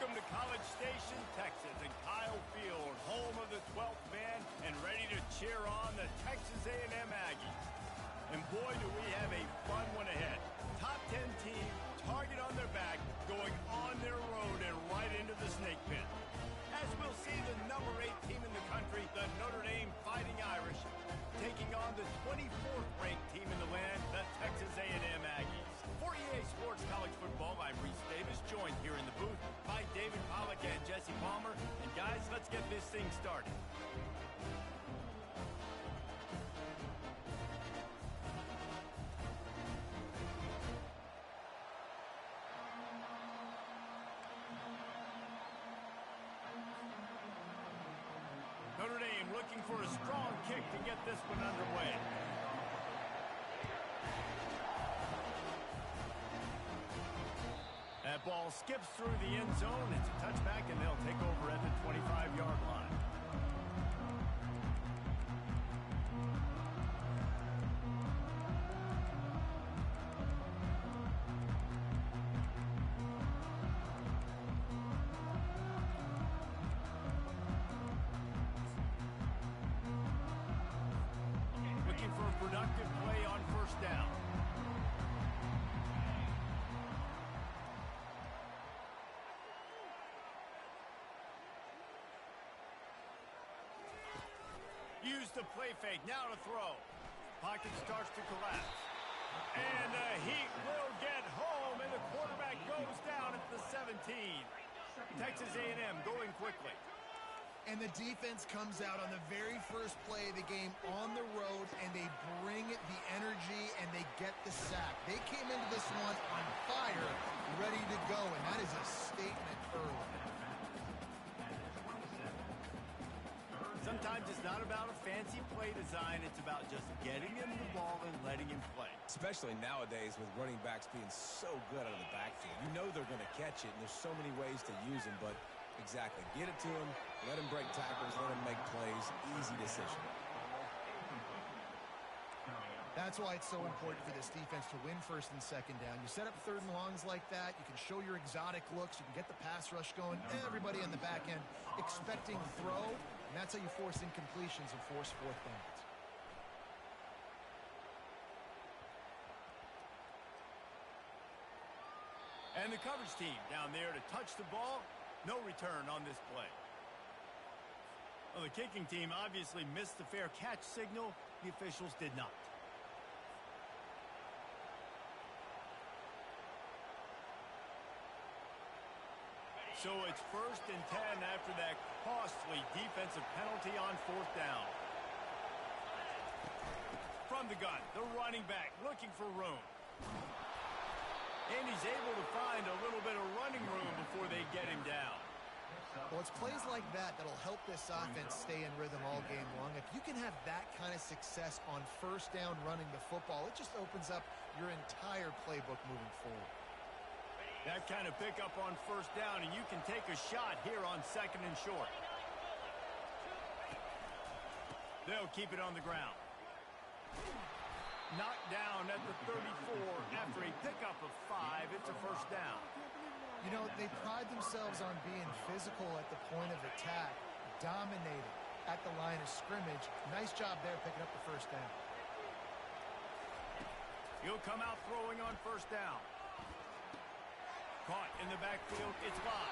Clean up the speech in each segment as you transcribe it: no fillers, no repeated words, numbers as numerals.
Welcome to College Station, Texas, and Kyle Field, home of the 12th man, and ready to cheer on the Texas A&M Aggies. And boy, do we have a fun one ahead. Top 10 team, target on their back, going on their road and right into the snake pit. As we'll see the number 8 team in the country, the Notre Dame Fighting Irish, taking on the 24th ranked team in the land, the Texas A&M Aggies. For EA Sports College Football, I'm Reese Davis, joined here in the booth by David Pollack and Jesse Palmer. And guys, let's get this thing started. Notre Dame looking for a strong kick to get this one underway. That ball skips through the end zone. It's a touchback, and they'll take over at the 25-yard line. Looking for a productive play on first down. Use the play fake, now to throw. Pocket starts to collapse. And the heat will get home, and the quarterback goes down at the 17. Texas A&M going quickly. And the defense comes out on the very first play of the game on the road, and they bring the energy, and they get the sack. They came into this one on fire, ready to go, and that is a statement early. Sometimes it's not about a fancy play design. It's about just getting him the ball and letting him play. Especially nowadays with running backs being so good out of the backfield. You know they're going to catch it, and there's so many ways to use them. But exactly, get it to him, let him break tackles, let him make plays. Easy decision. That's why it's so important for this defense to win first and second down. You set up third and longs like that. You can show your exotic looks. You can get the pass rush going. Everybody on the back end expecting throw. And that's how you force incompletions and force fourth downs. And the coverage team down there to touch the ball. No return on this play. Well, the kicking team obviously missed the fair catch signal. The officials did not. So it's 1st and 10 after that costly defensive penalty on fourth down. From the gun, the running back looking for room. And he's able to find a little bit of running room before they get him down. Well, it's plays like that that'll help this offense stay in rhythm all game long. If you can have that kind of success on first down running the football, it just opens up your entire playbook moving forward. That kind of pickup on first down, and you can take a shot here on 2nd and short. They'll keep it on the ground. Knocked down at the 34 after a pickup of 5. It's a first down. You know, they pride themselves on being physical at the point of attack, dominating at the line of scrimmage. Nice job there picking up the first down. He'll come out throwing on first down. Caught in the backfield, it's Lott.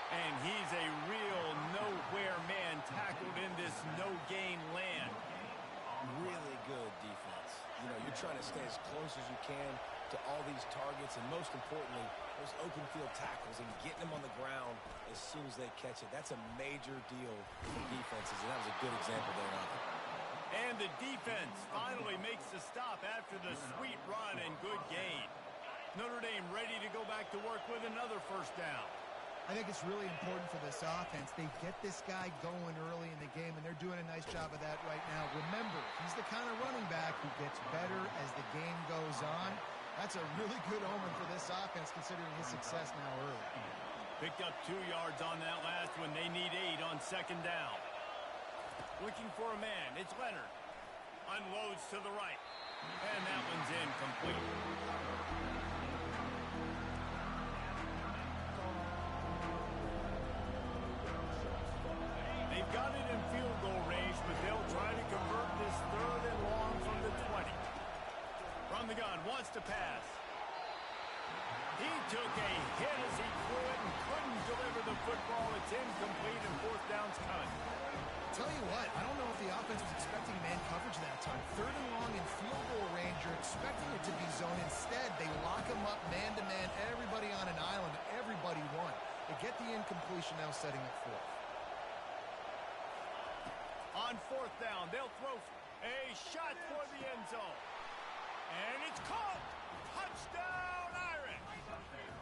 And he's a real nowhere man tackled in this no-gain land. Really good defense. You know, you're trying to stay as close as you can to all these targets, and most importantly, those open field tackles and getting them on the ground as soon as they catch it. That's a major deal for defenses, and that was a good example there of it. And the defense finally makes the stop after the sweet run and good gain. Notre Dame ready to go back to work with another first down. I think it's really important for this offense. They get this guy going early in the game, and they're doing a nice job of that right now. Remember, he's the kind of running back who gets better as the game goes on. That's a really good omen for this offense, considering his success now early. Picked up 2 yards on that last one. They need 8 on second down. Looking for a man. It's Leonard. Unloads to the right. And that one's incomplete. pass. He took a hit as he threw it and couldn't deliver the football. It's incomplete and fourth down's coming. Tell you what, I don't know if the offense was expecting man coverage that time. Third and long in field goal range, you're expecting it to be zone. Instead, they lock him up man-to-man, everybody on an island, everybody won. They get the incompletion, now setting up fourth. On fourth down, they'll throw a shot for the end zone. And it's caught. Touchdown, Irish. And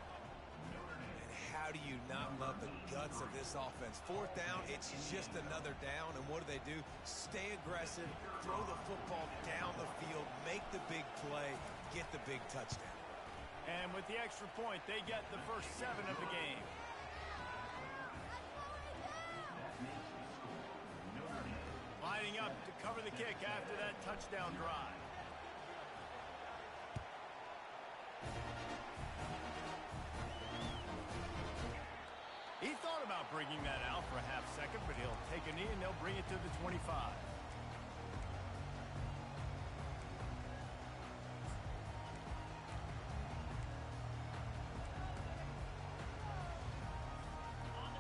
how do you not love the guts of this offense? Fourth down, it's just another down. And what do? Stay aggressive, throw the football down the field, make the big play, get the big touchdown. And with the extra point, they get the first 7 of the game. Lining up to cover the kick after that touchdown drive. He thought about bringing that out for a half second, but he'll take a knee and they'll bring it to the 25.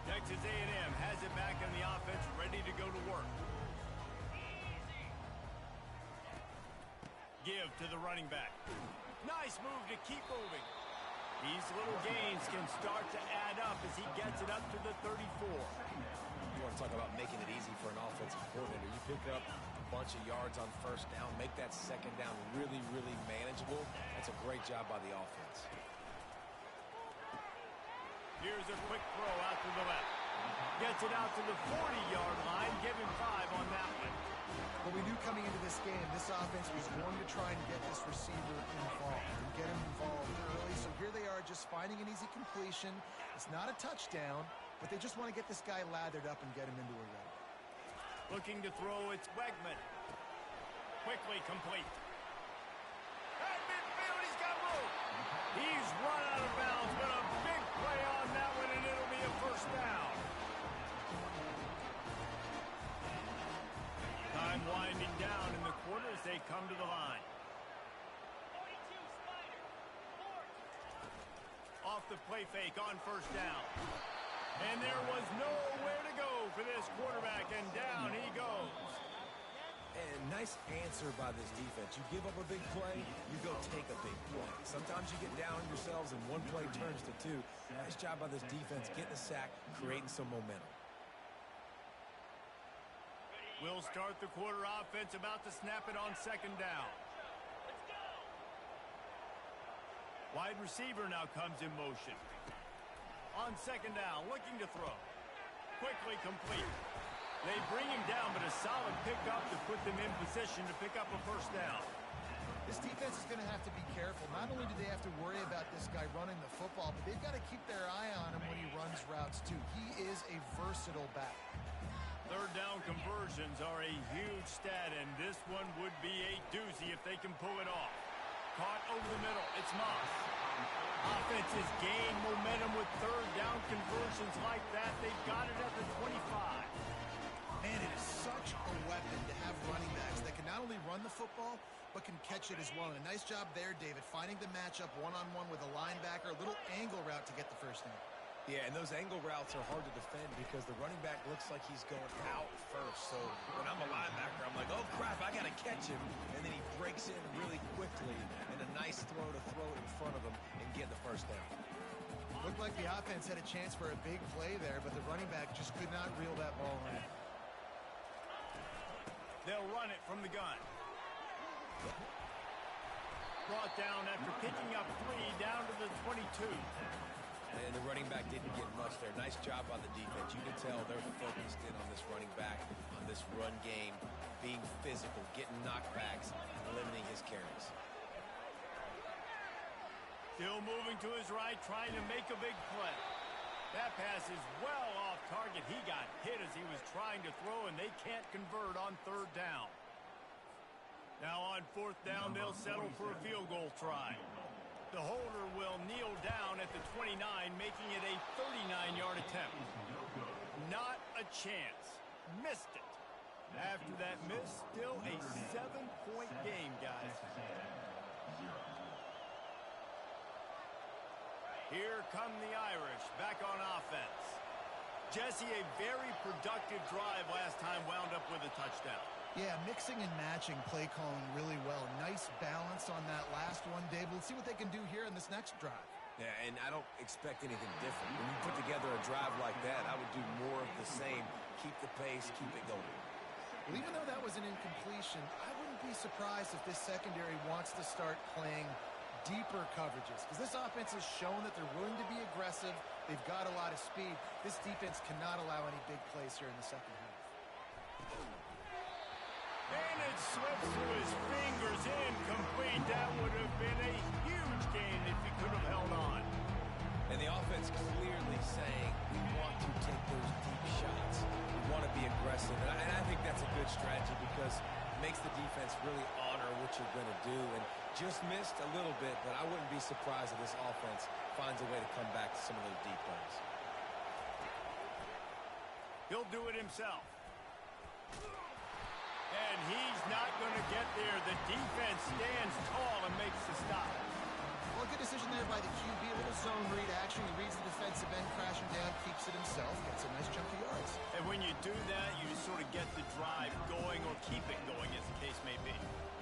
Texas A&M has it back in the offense, ready to go to work. Give to the running back. Nice move to keep moving. These little gains can start to add up as he gets it up to the 34. You want to talk about making it easy for an offensive coordinator. You pick up a bunch of yards on first down, make that second down really, really manageable. That's a great job by the offense. Here's a quick throw out to the left. Gets it out to the 40-yard line. Give him 5 on that one. But we knew coming into this game, this offense was going to try and get this receiver involved and get him involved early. So here they are just finding an easy completion. It's not a touchdown, but they just want to get this guy lathered up and get him into a run. Looking to throw, it's Wegman. Quickly complete. At midfield, he's got room. He's run out of bounds, but a big play on that one, and it'll be a first down. Time winding down in the quarter as they come to the line. Off the play fake on first down. And there was nowhere to go for this quarterback, and down he goes. And nice answer by this defense. You give up a big play, you go take a big play. Sometimes you get down on yourselves and one play turns to 2. Nice job by this defense getting a sack, creating some momentum. We'll start the quarter. Offense about to snap it on second down. Wide receiver now comes in motion. On second down, looking to throw. Quickly complete. They bring him down, but a solid pickup to put them in position to pick up a first down. This defense is going to have to be careful. Not only do they have to worry about this guy running the football, but they've got to keep their eye on him when he runs routes too. He is a versatile back. Third down conversions are a huge stat, and this one would be a doozy if they can pull it off. Caught over the middle. It's Moss. Offenses gain momentum with third down conversions like that. They've got it at the 25. Man, it is such a weapon to have running backs that can not only run the football, but can catch it as well. And a nice job there, David, finding the matchup one-on-one with a linebacker, a little angle route to get the first down. Yeah, and those angle routes are hard to defend because the running back looks like he's going out first. So when I'm a linebacker, I'm like, oh, crap, I got to catch him. And then he breaks in really quickly, and a nice throw to throw it in front of him and get the first down. Looked like the offense had a chance for a big play there, but the running back just could not reel that ball in. They'll run it from the gun. Brought down after picking up 3 down to the 22. And the running back didn't get much there. Nice job by the defense. You can tell they're focused in on this running back, on this run game, being physical, getting knockbacks, and limiting his carries. Still moving to his right, trying to make a big play. That pass is well off target. He got hit as he was trying to throw, and they can't convert on third down. Now on fourth down, they'll settle for a field goal try. The holder will kneel down at the 29, making it a 39-yard attempt. Not a chance. Missed it. After that miss, still a 7-point game, guys. Here come the Irish back on offense. Jesse, a very productive drive last time wound up with a touchdown. Yeah, mixing and matching play calling really well. Nice balance on that last one, Dave. Let's see what they can do here in this next drive. Yeah, and I don't expect anything different. When you put together a drive like that, I would do more of the same. Keep the pace, keep it going. Well, even though that was an incompletion, I wouldn't be surprised if this secondary wants to start playing deeper coverages, because this offense has shown that they're willing to be aggressive. They've got a lot of speed. This defense cannot allow any big plays here in the second half. And it slips through his fingers, incomplete. That would have been a huge gain if he could have held on. And the offense clearly saying, we want to take those deep shots. We want to be aggressive. And I think that's a good strategy because it makes the defense really honor what you're going to do. And just missed a little bit, but I wouldn't be surprised if this offense finds a way to come back to some of those deep ones. He'll do it himself. And he's not going to get there. The defense stands tall and makes the stop. Well, good decision there by the QB. A little zone read action. He reads the defensive end crashing down, keeps it himself, gets a nice chunk of yards. And when you do that, you sort of get the drive going or keep it going, as the case may be.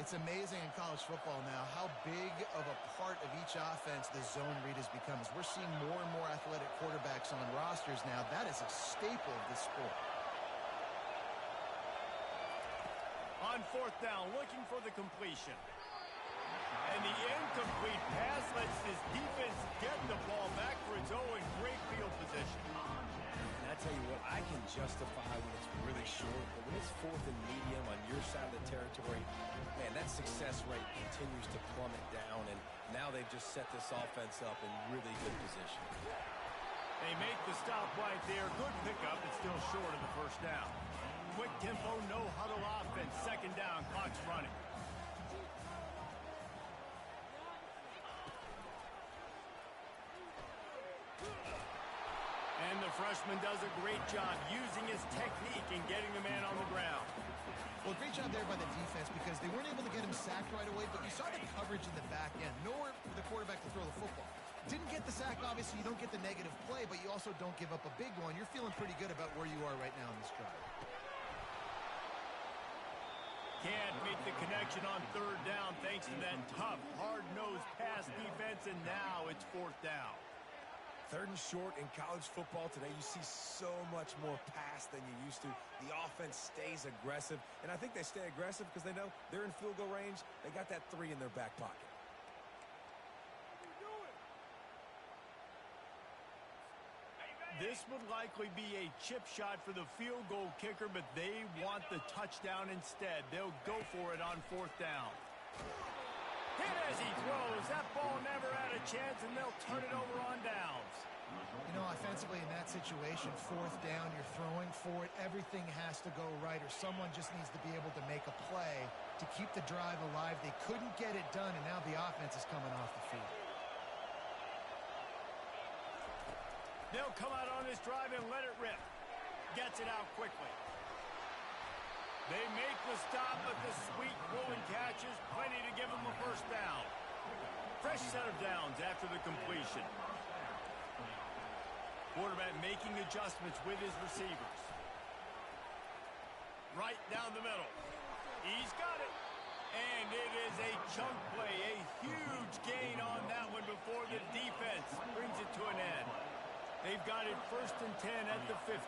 It's amazing in college football now how big of a part of each offense the zone read has become. As we're seeing more and more athletic quarterbacks on rosters now, that is a staple of this sport. On fourth down, looking for the completion. And the incomplete pass lets this defense get the ball back for its own great field position. And I tell you what, I can justify when it's really short, but when it's fourth and medium on your side of the territory, man, that success rate continues to plummet down, and now they've just set this offense up in really good position. They make the stop right there. Good pickup. It's still short of the first down. Quick tempo, no huddle offense. Second down, clock's running. And the freshman does a great job using his technique and getting the man on the ground. Well, great job there by the defense because they weren't able to get him sacked right away, but you saw the coverage in the back end. Nowhere for the quarterback to throw the football. Didn't get the sack, obviously. You don't get the negative play, but you also don't give up a big one. You're feeling pretty good about where you are right now in this drive. Can't make the connection on third down thanks to that tough, hard-nosed pass defense, and now it's fourth down. Third and short in college football today, you see so much more pass than you used to. The offense stays aggressive, and I think they stay aggressive because they know they're in field goal range. They got that 3 in their back pocket. This would likely be a chip shot for the field goal kicker, but they want the touchdown instead. They'll go for it on fourth down. Hit as he throws. That ball never had a chance, and they'll turn it over on downs. You know, offensively in that situation, fourth down, you're throwing for it. Everything has to go right, or someone just needs to be able to make a play to keep the drive alive. They couldn't get it done, and now the offense is coming off the field. They'll come out on this drive and let it rip. Gets it out quickly. They make the stop, but the sweet rolling catch is plenty to give them a first down. Fresh set of downs after the completion. Quarterback making adjustments with his receivers. Right down the middle. He's got it. And it is a chunk play. A huge gain on that one before the defense brings it to an end. They've got it first and 10 at the 50.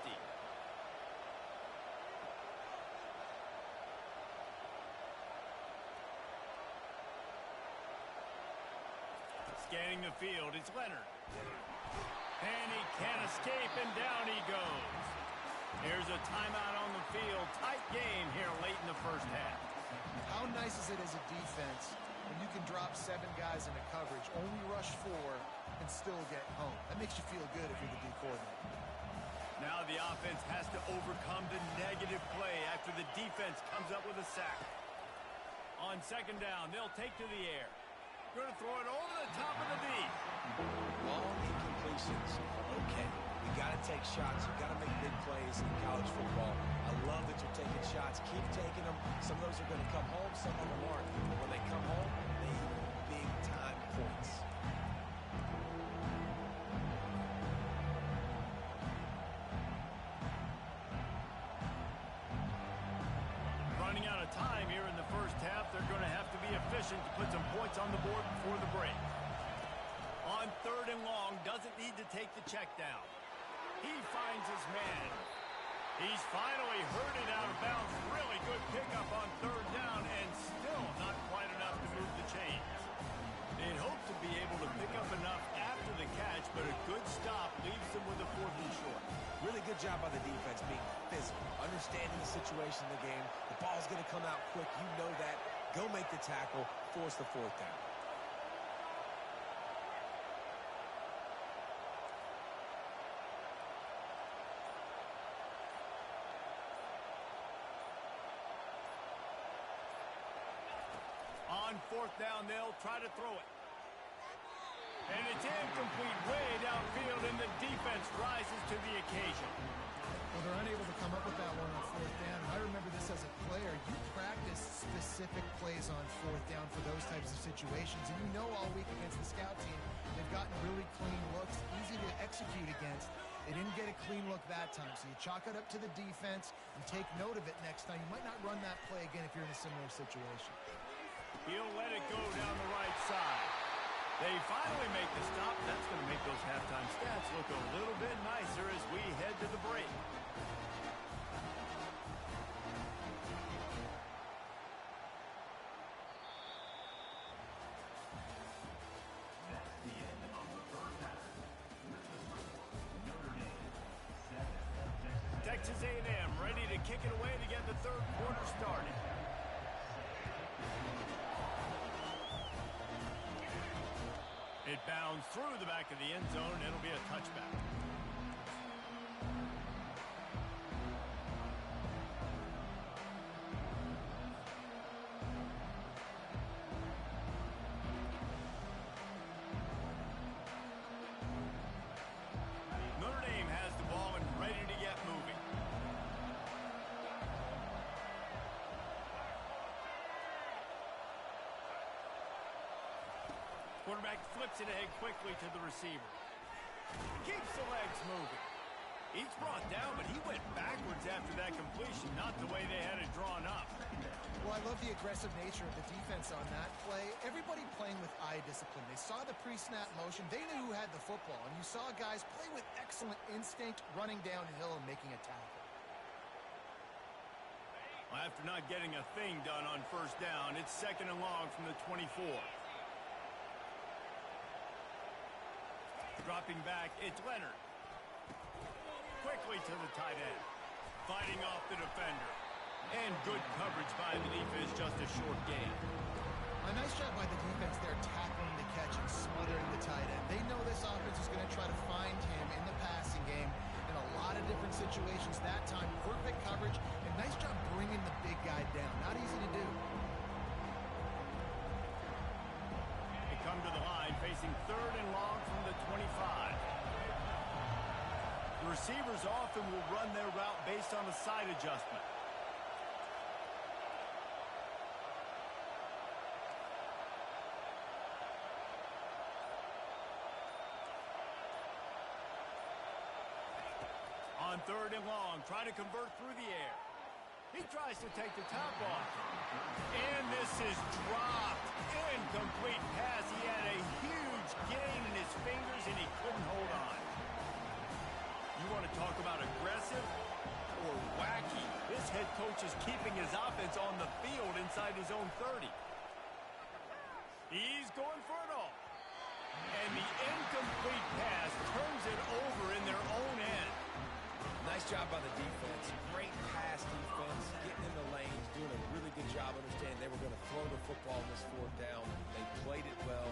Scanning the field, it's Leonard. And he can't escape, and down he goes. Here's a timeout on the field. Tight game here late in the first half. How nice is it as a defense when you can drop 7 guys into coverage, only rush 4, and still get home? That makes you feel good if you're the D coordinator. Now the offense has to overcome the negative play after the defense comes up with a sack. On second down, they'll take to the air. Going to throw it over the top of the D. Long incompletions. Okay, we got to take shots. You got to make big plays in college football. I love that you're taking shots. Keep taking them. Some of those are going to come home. Some of them aren't. But when they come home, they eat big-time points. sufficient to put some points on the board before the break. On 3rd and long, doesn't need to take the check down. He finds his man. He's finally herded out of bounds. Really good pickup on 3rd down, and still not quite enough to move the chains. They'd hope to be able to pick up enough after the catch, but a good stop leaves them with a 4th and short. Really good job by the defense being physical, understanding the situation of the game. The ball's going to come out quick. You know that. Go make the tackle, force the 4th down. On 4th down, they'll try to throw it. And it's incomplete way downfield, and the defense rises to the occasion. Well, they're unable to come up with that one on 4th down. I remember this as a player. You practice specific plays on 4th down for those types of situations, and you know all week against the scout team, they've gotten really clean looks, easy to execute against. They didn't get a clean look that time, so you chalk it up to the defense and take note of it next time. You might not run that play again if you're in a similar situation. He'll let it go down the right side. They finally make the stop. That's going to make those halftime stats look a little bit nicer as we head to the break. Texas A&M ready to kick it away to get the 3rd quarter started. It bounds through the back of the end zone. It'll be a touchback. Notre Dame has the ball and ready to get moving. Quarterback flips it ahead quickly to the receiver. Keeps the legs moving. He's brought down, but he went backwards after that completion, not the way they had it drawn up. Well, I love the aggressive nature of the defense on that play. Everybody playing with eye discipline. They saw the pre-snap motion. They knew who had the football, and you saw guys play with excellent instinct, running downhill and making a tackle. After not getting a thing done on 1st down, it's 2nd and long from the 24. Dropping back, it's Leonard. Quickly to the tight end. Fighting off the defender. And good coverage by the defense, just a short gain. A nice job by the defense there tackling the catch and smothering the tight end. They know this offense is going to try to find him in the passing game in a lot of different situations. That time, perfect coverage and nice job bringing the big guy down. Not easy to do. They come to the line facing 3rd and long from the 25. The receivers often will run their route based on a side adjustment. On 3rd and long, trying to convert through the air. He tries to take the top off. And this is dropped. Incomplete pass. He had a huge gain in his fingers, and he couldn't hold on. You want to talk about aggressive or wacky? This head coach is keeping his offense on the field inside his own 30. He's going for it all. And the incomplete pass turns it over in their own end. Nice job by the defense. Great pass defense, getting in the lanes, doing a really good job understanding they were going to throw the football in this 4th down. They played it well.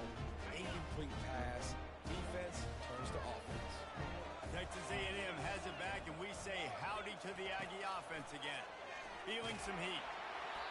Incomplete pass. Defense turns to offense. Texas A&M has it back, and we say howdy to the Aggie offense again. Feeling some heat.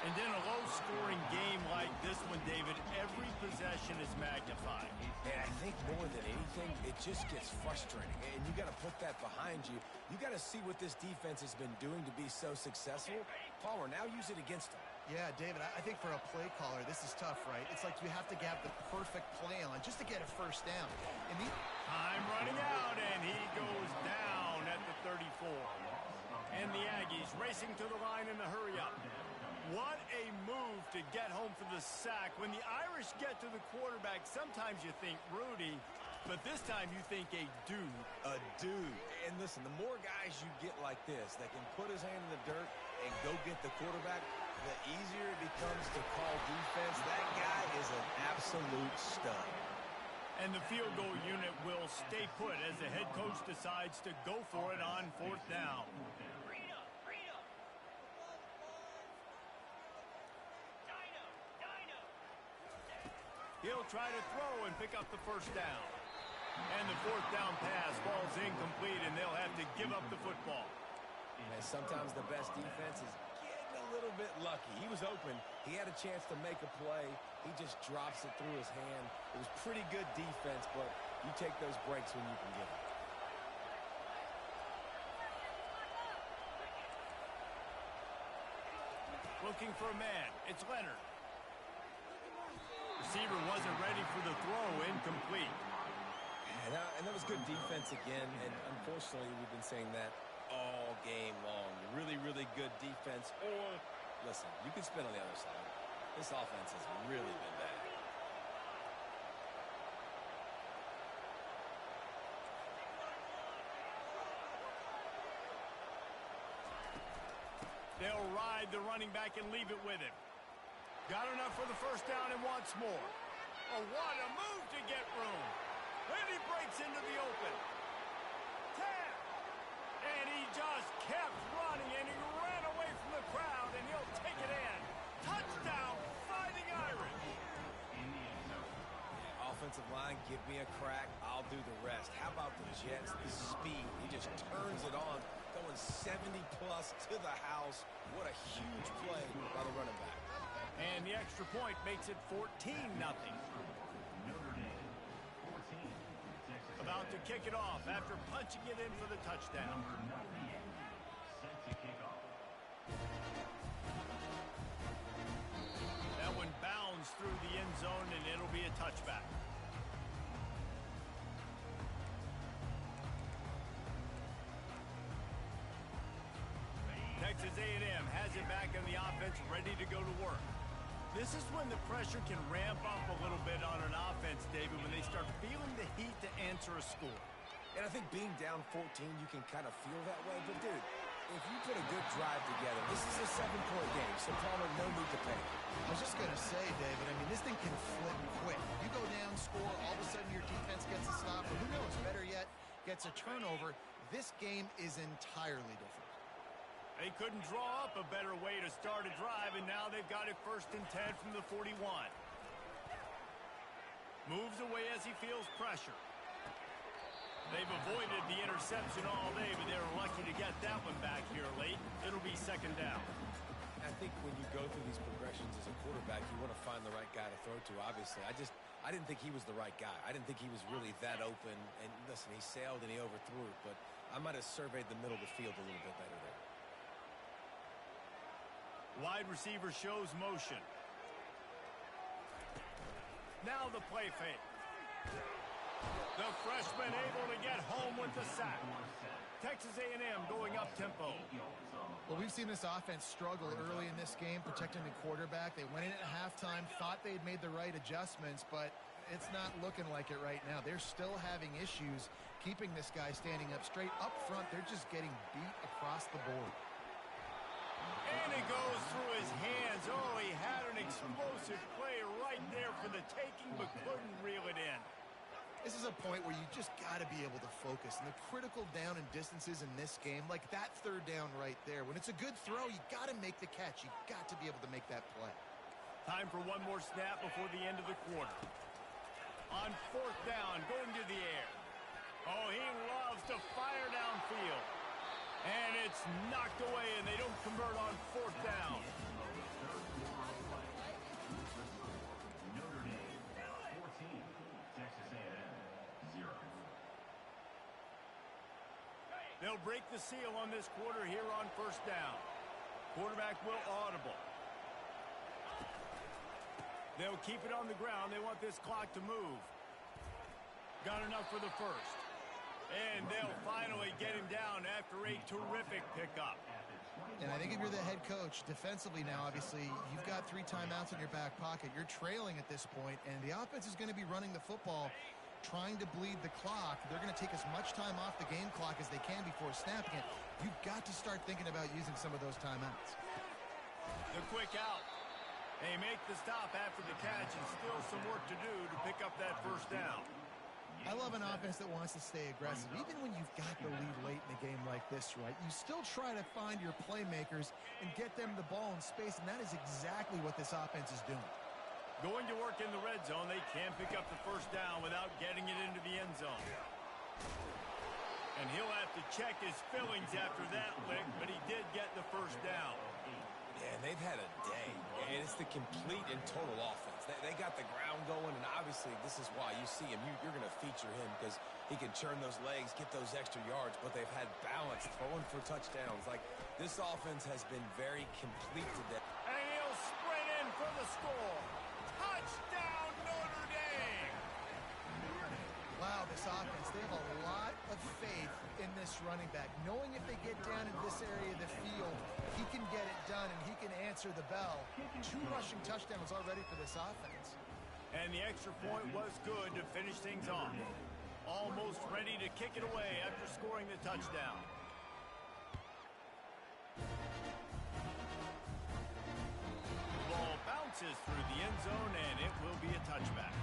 And in a low-scoring game like this one, David, every possession is magnified. And I think more than anything, it just gets frustrating. And you got to put that behind you. You got to see what this defense has been doing to be so successful. Palmer, now use it against them. Yeah, David, I think for a play caller, this is tough, right? It's like you have to have the perfect play on just to get a 1st down. And Time running out, and he goes down at the 34. And the Aggies racing to the line in a hurry-up. What a move to get home for the sack. When the Irish get to the quarterback, sometimes you think Rudy, but this time you think a dude. A dude. And listen, the more guys you get like this that can put his hand in the dirt and go get the quarterback, the easier it becomes to call defense. That guy is an absolute stud. And the field goal unit will stay put as the head coach decides to go for it on 4th down. He'll try to throw and pick up the 1st down. And the 4th down pass falls incomplete, and they'll have to give up the football. And sometimes the best defense is getting a little bit lucky. He was open. He had a chance to make a play. He just drops it through his hand. It was pretty good defense, but you take those breaks when you can get them. Looking for a man. It's Leonard. Receiver wasn't ready for the throw. Incomplete. And that was good defense again, and unfortunately we've been saying that all game long. Really, really good defense. Or, listen, you can spin on the other side. This offense has really been bad. They'll ride the running back and leave it with him. Got enough for the 1st down and wants more. Oh, what a move to get room. And he breaks into the open. 10. And he just kept running, and he ran away from the crowd, and he'll take it in. Touchdown, Fighting Irish. Offensive line, give me a crack. I'll do the rest. How about the Jets? The speed. He just turns it on, going 70-plus to the house. What a huge play by the running back. And the extra point makes it 14-0. About to kick it off after punching it in for the touchdown. That one bounds through the end zone, and it'll be a touchback. Texas A&M has it back on the offense, ready to go to work. This is when the pressure can ramp up a little bit on an offense, David, when they start feeling the heat to answer a score. And I think being down 14, you can kind of feel that way. But, dude, if you put a good drive together, this is a 7-point game, so Palmer, no need to panic. I was just going to say, David, I mean, this thing can flip quick. You go down, score, all of a sudden your defense gets a stop, or who knows, better yet, gets a turnover. This game is entirely different. They couldn't draw up a better way to start a drive, and now they've got it 1st and 10 from the 41. Moves away as he feels pressure. They've avoided the interception all day, but they were lucky to get that one back here late. It'll be 2nd down. I think when you go through these progressions as a quarterback, you want to find the right guy to throw to, obviously. I didn't think he was the right guy. I didn't think he was really that open. And listen, he sailed and he overthrew it, but I might have surveyed the middle of the field a little bit better there. Wide receiver shows motion. Now the play fake. The freshman able to get home with the sack. Texas A&M going up tempo. Well, we've seen this offense struggle early in this game, protecting the quarterback. They went in at halftime, thought they'd made the right adjustments, but it's not looking like it right now. They're still having issues keeping this guy standing up straight. Up front, they're just getting beat across the board. And it goes through his hands. Oh, he had an explosive play right there for the taking, but couldn't reel it in. This is a point where you just got to be able to focus. And the critical down and distances in this game, like that 3rd down right there, when it's a good throw, you got to make the catch. You got to be able to make that play. Time for one more snap before the end of the quarter. On 4th down, going to the air. Oh, he loves to fire downfield. And it's knocked away, and they don't convert on 4th down. They'll break the seal on this quarter here on 1st down. Quarterback will audible. They'll keep it on the ground. They want this clock to move. Got enough for the 1st. And they'll finally get him down after a terrific pickup. And I think if you're the head coach, defensively now, obviously, you've got 3 timeouts in your back pocket. You're trailing at this point, and the offense is going to be running the football, trying to bleed the clock. They're going to take as much time off the game clock as they can before snapping it. You've got to start thinking about using some of those timeouts. The quick out. They make the stop after the catch, and still some work to do to pick up that first down. I love an offense that wants to stay aggressive. Even when you've got the lead late in a game like this, right, you still try to find your playmakers and get them the ball in space, and that is exactly what this offense is doing. Going to work in the red zone, they can't pick up the first down without getting it into the end zone. And he'll have to check his fillings after that lick, but he did get the first down. Yeah, and they've had a day, and it's the complete and total offense. They got the ground going, and obviously this is why you see him. You're going to feature him because he can churn those legs, get those extra yards, but they've had balance, throwing for touchdowns. Like, this offense has been very complete today. And he'll sprint in for the score. Touchdown, Notre Dame! Wow, this offense, they have a lot of faith in this running back, knowing if they get down in this area of the field, he can get it done and he can answer the bell. 2 rushing touchdowns already for this offense. And the extra point was good to finish things off. Almost ready to kick it away after scoring the touchdown. The ball bounces through the end zone, and it will be a touchback.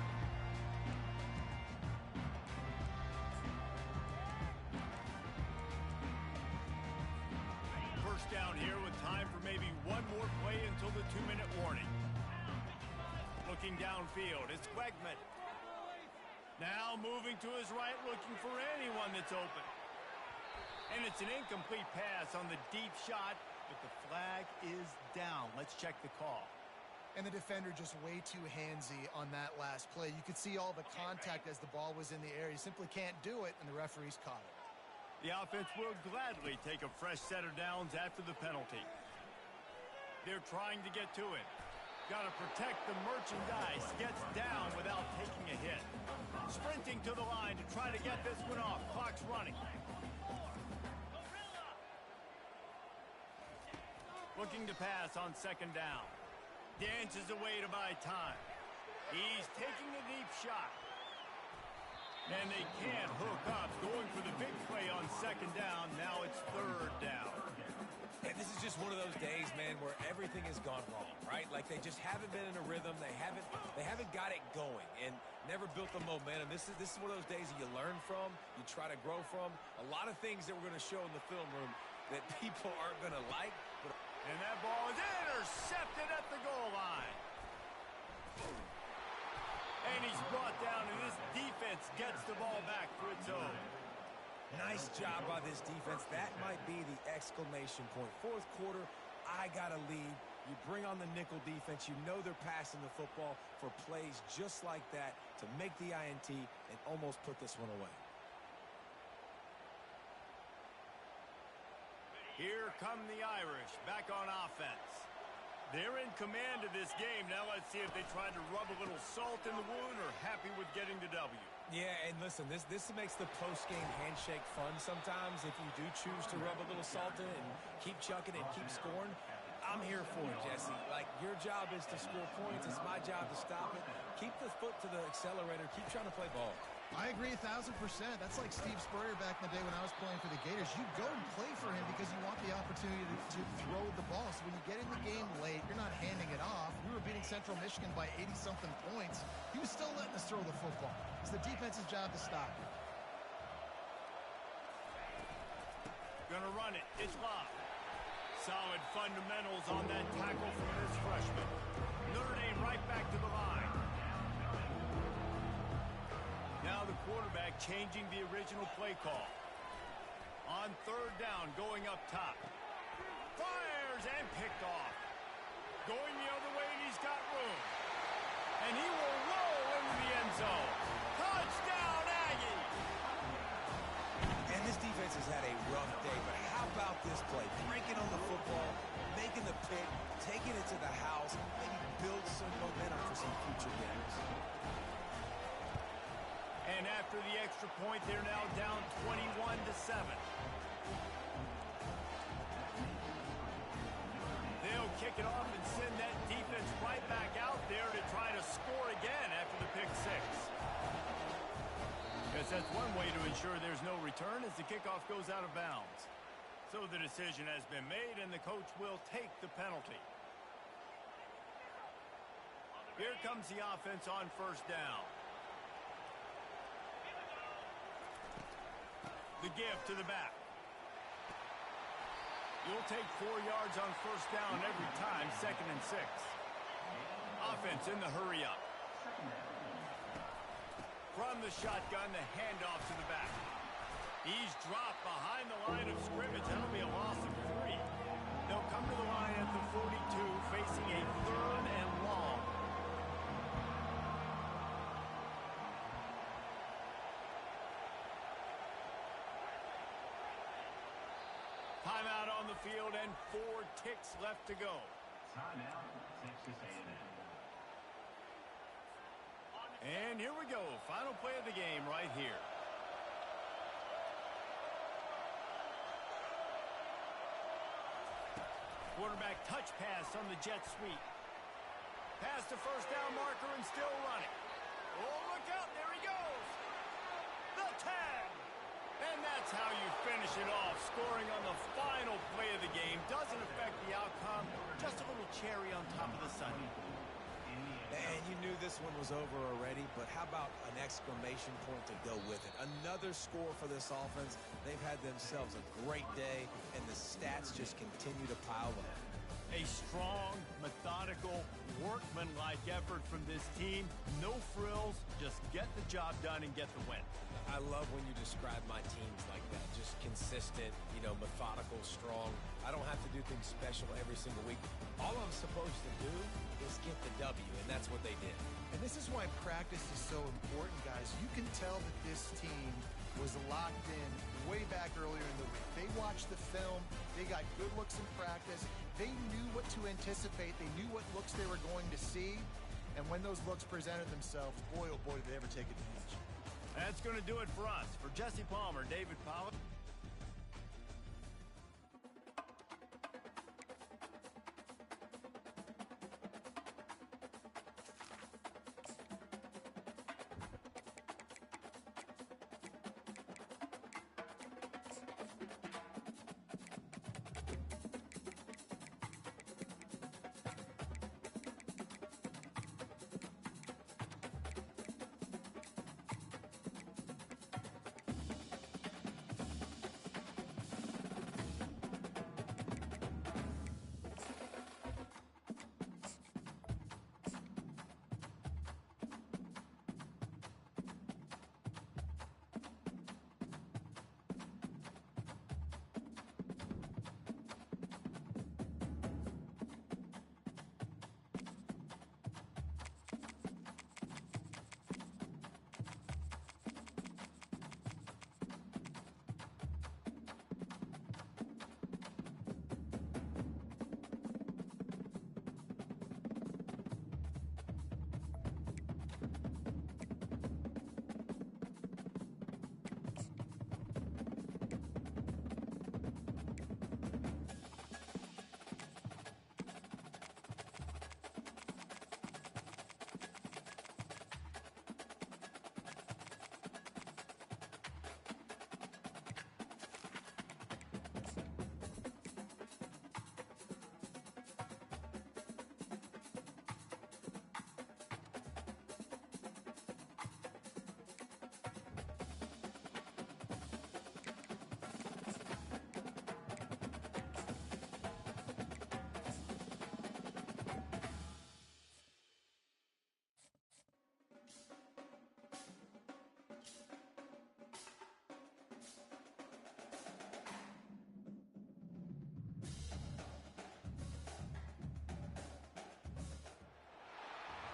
First down here with time for maybe one more play until the 2-minute warning. Looking downfield, it's Quegman. Now moving to his right, looking for anyone that's open. And it's an incomplete pass on the deep shot, but the flag is down. Let's check the call. And the defender just way too handsy on that last play. You could see all the contact as the ball was in the air. He simply can't do it, and the referees caught it. The offense will gladly take a fresh set of downs after the penalty. They're trying to get to it. Got to protect the merchandise. Gets down without taking a hit. Sprinting to the line to try to get this one off. Clock's running. Looking to pass on second down. Dances away to buy time. He's taking a deep shot. And they can't hook up. Going for the big play on second down. Now it's third down. And this is just one of those days, man, where everything has gone wrong, right? Like, they just haven't been in a rhythm. They haven't got it going and never built the momentum. This is one of those days that you learn from, you try to grow from. A lot of things that we're going to show in the film room that people aren't going to like. And that ball is intercepted at the goal line. And he's brought down, and this defense gets the ball back for its own. Nice job by this defense. That might be the exclamation point. Fourth quarter, I got a lead. You bring on the nickel defense. You know they're passing the football for plays just like that to make the INT and almost put this one away. Here come the Irish back on offense. They're in command of this game. Now let's see if they try to rub a little salt in the wound or happy with getting the W. Yeah, and listen, this makes the post-game handshake fun sometimes if you do choose to rub a little salt in it and keep chucking and keep scoring. I'm here for it, Jesse. Like, your job is to score points. It's my job to stop it. Keep the foot to the accelerator. Keep trying to play ball. I agree 1,000%. That's like Steve Spurrier back in the day when I was playing for the Gators. You go and play for him because you want the opportunity to throw the ball. So when you get in the game late, you're not handing it off. We were beating Central Michigan by 80-something points. He was still letting us throw the football. It's the defense's job to stop it. Gonna run it. It's locked. Solid fundamentals on that tackle from this freshman. Notre Dame right back to the line. Now the quarterback changing the original play call. On third down, going up top. Fires and picked off. Going the other way, and he's got room. And he will roll into the end zone. Touchdown, Aggie! And this defense has had a rough day, but how about this play? Breaking on the football, making the pick, taking it to the house, maybe build some momentum for some future games. And after the extra point, they're now down 21-7. kick it off and send that defense right back out there to try to score again after the pick six. Guess that's one way to ensure there's no return as the kickoff goes out of bounds. So the decision has been made, and the coach will take the penalty. Here comes the offense on first down. The give to the back. You'll take 4 yards on first down every time, 2nd and 6. Offense in the hurry up. From the shotgun, the handoff to the back. He's dropped behind the line of scrimmage. That'll be a loss of 3. They'll come to the line at the 42, facing a 3rd and long. Timeout on the field and 4 ticks left to go. Timeout, Texas A&M. And here we go. Final play of the game right here. Quarterback touch pass on the jet sweep. Pass to first down marker and still running. Oh, look out. There he goes. The tag. And that's how you finish it off. Scoring on the final play of the game doesn't affect the outcome. Just a little cherry on top of the sundae. And you knew this one was over already, but how about an exclamation point to go with it? Another score for this offense. They've had themselves a great day, and the stats just continue to pile up. A strong, methodical, workmanlike effort from this team. No frills, just get the job done and get the win. I love when you describe my teams like that. Just consistent, methodical, strong. I don't have to do things special every single week. All I'm supposed to do is get the W, and that's what they did. And this is why practice is so important, guys. You can tell that this team was locked in way back earlier in the week. They watched the film. They got good looks in practice. They knew what to anticipate. They knew what looks they were going to see. And when those looks presented themselves, boy, oh boy, did they ever take advantage. That's going to do it for us. For Jesse Palmer, David Pollock.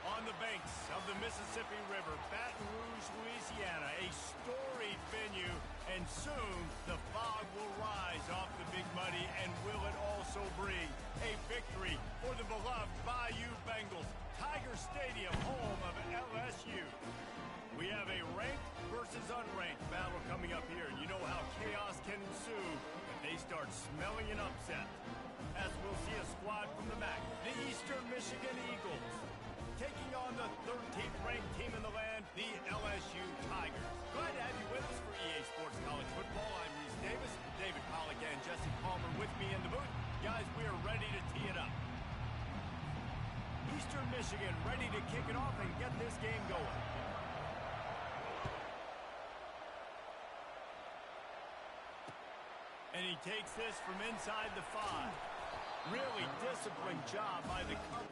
On the banks of the Mississippi River, Baton Rouge, Louisiana, a storied venue, and soon the fog will rise off the Big Muddy, and will it also bring a victory for the beloved Bayou Bengals, Tiger Stadium, home of LSU. We have a ranked versus unranked battle coming up here, and you know how chaos can ensue when They start smelling an upset, as we'll see a squad from the back. The Eastern Michigan Eagles taking on the 13th ranked team in the land, the LSU Tigers. Glad to have you with us for EA Sports College Football. I'm Reese Davis, David Pollack and Jesse Palmer with me in the booth. Guys, we are ready to tee it up. Eastern Michigan ready to kick it off and get this game going. And he takes this from inside the 5. Really disciplined job by the cover.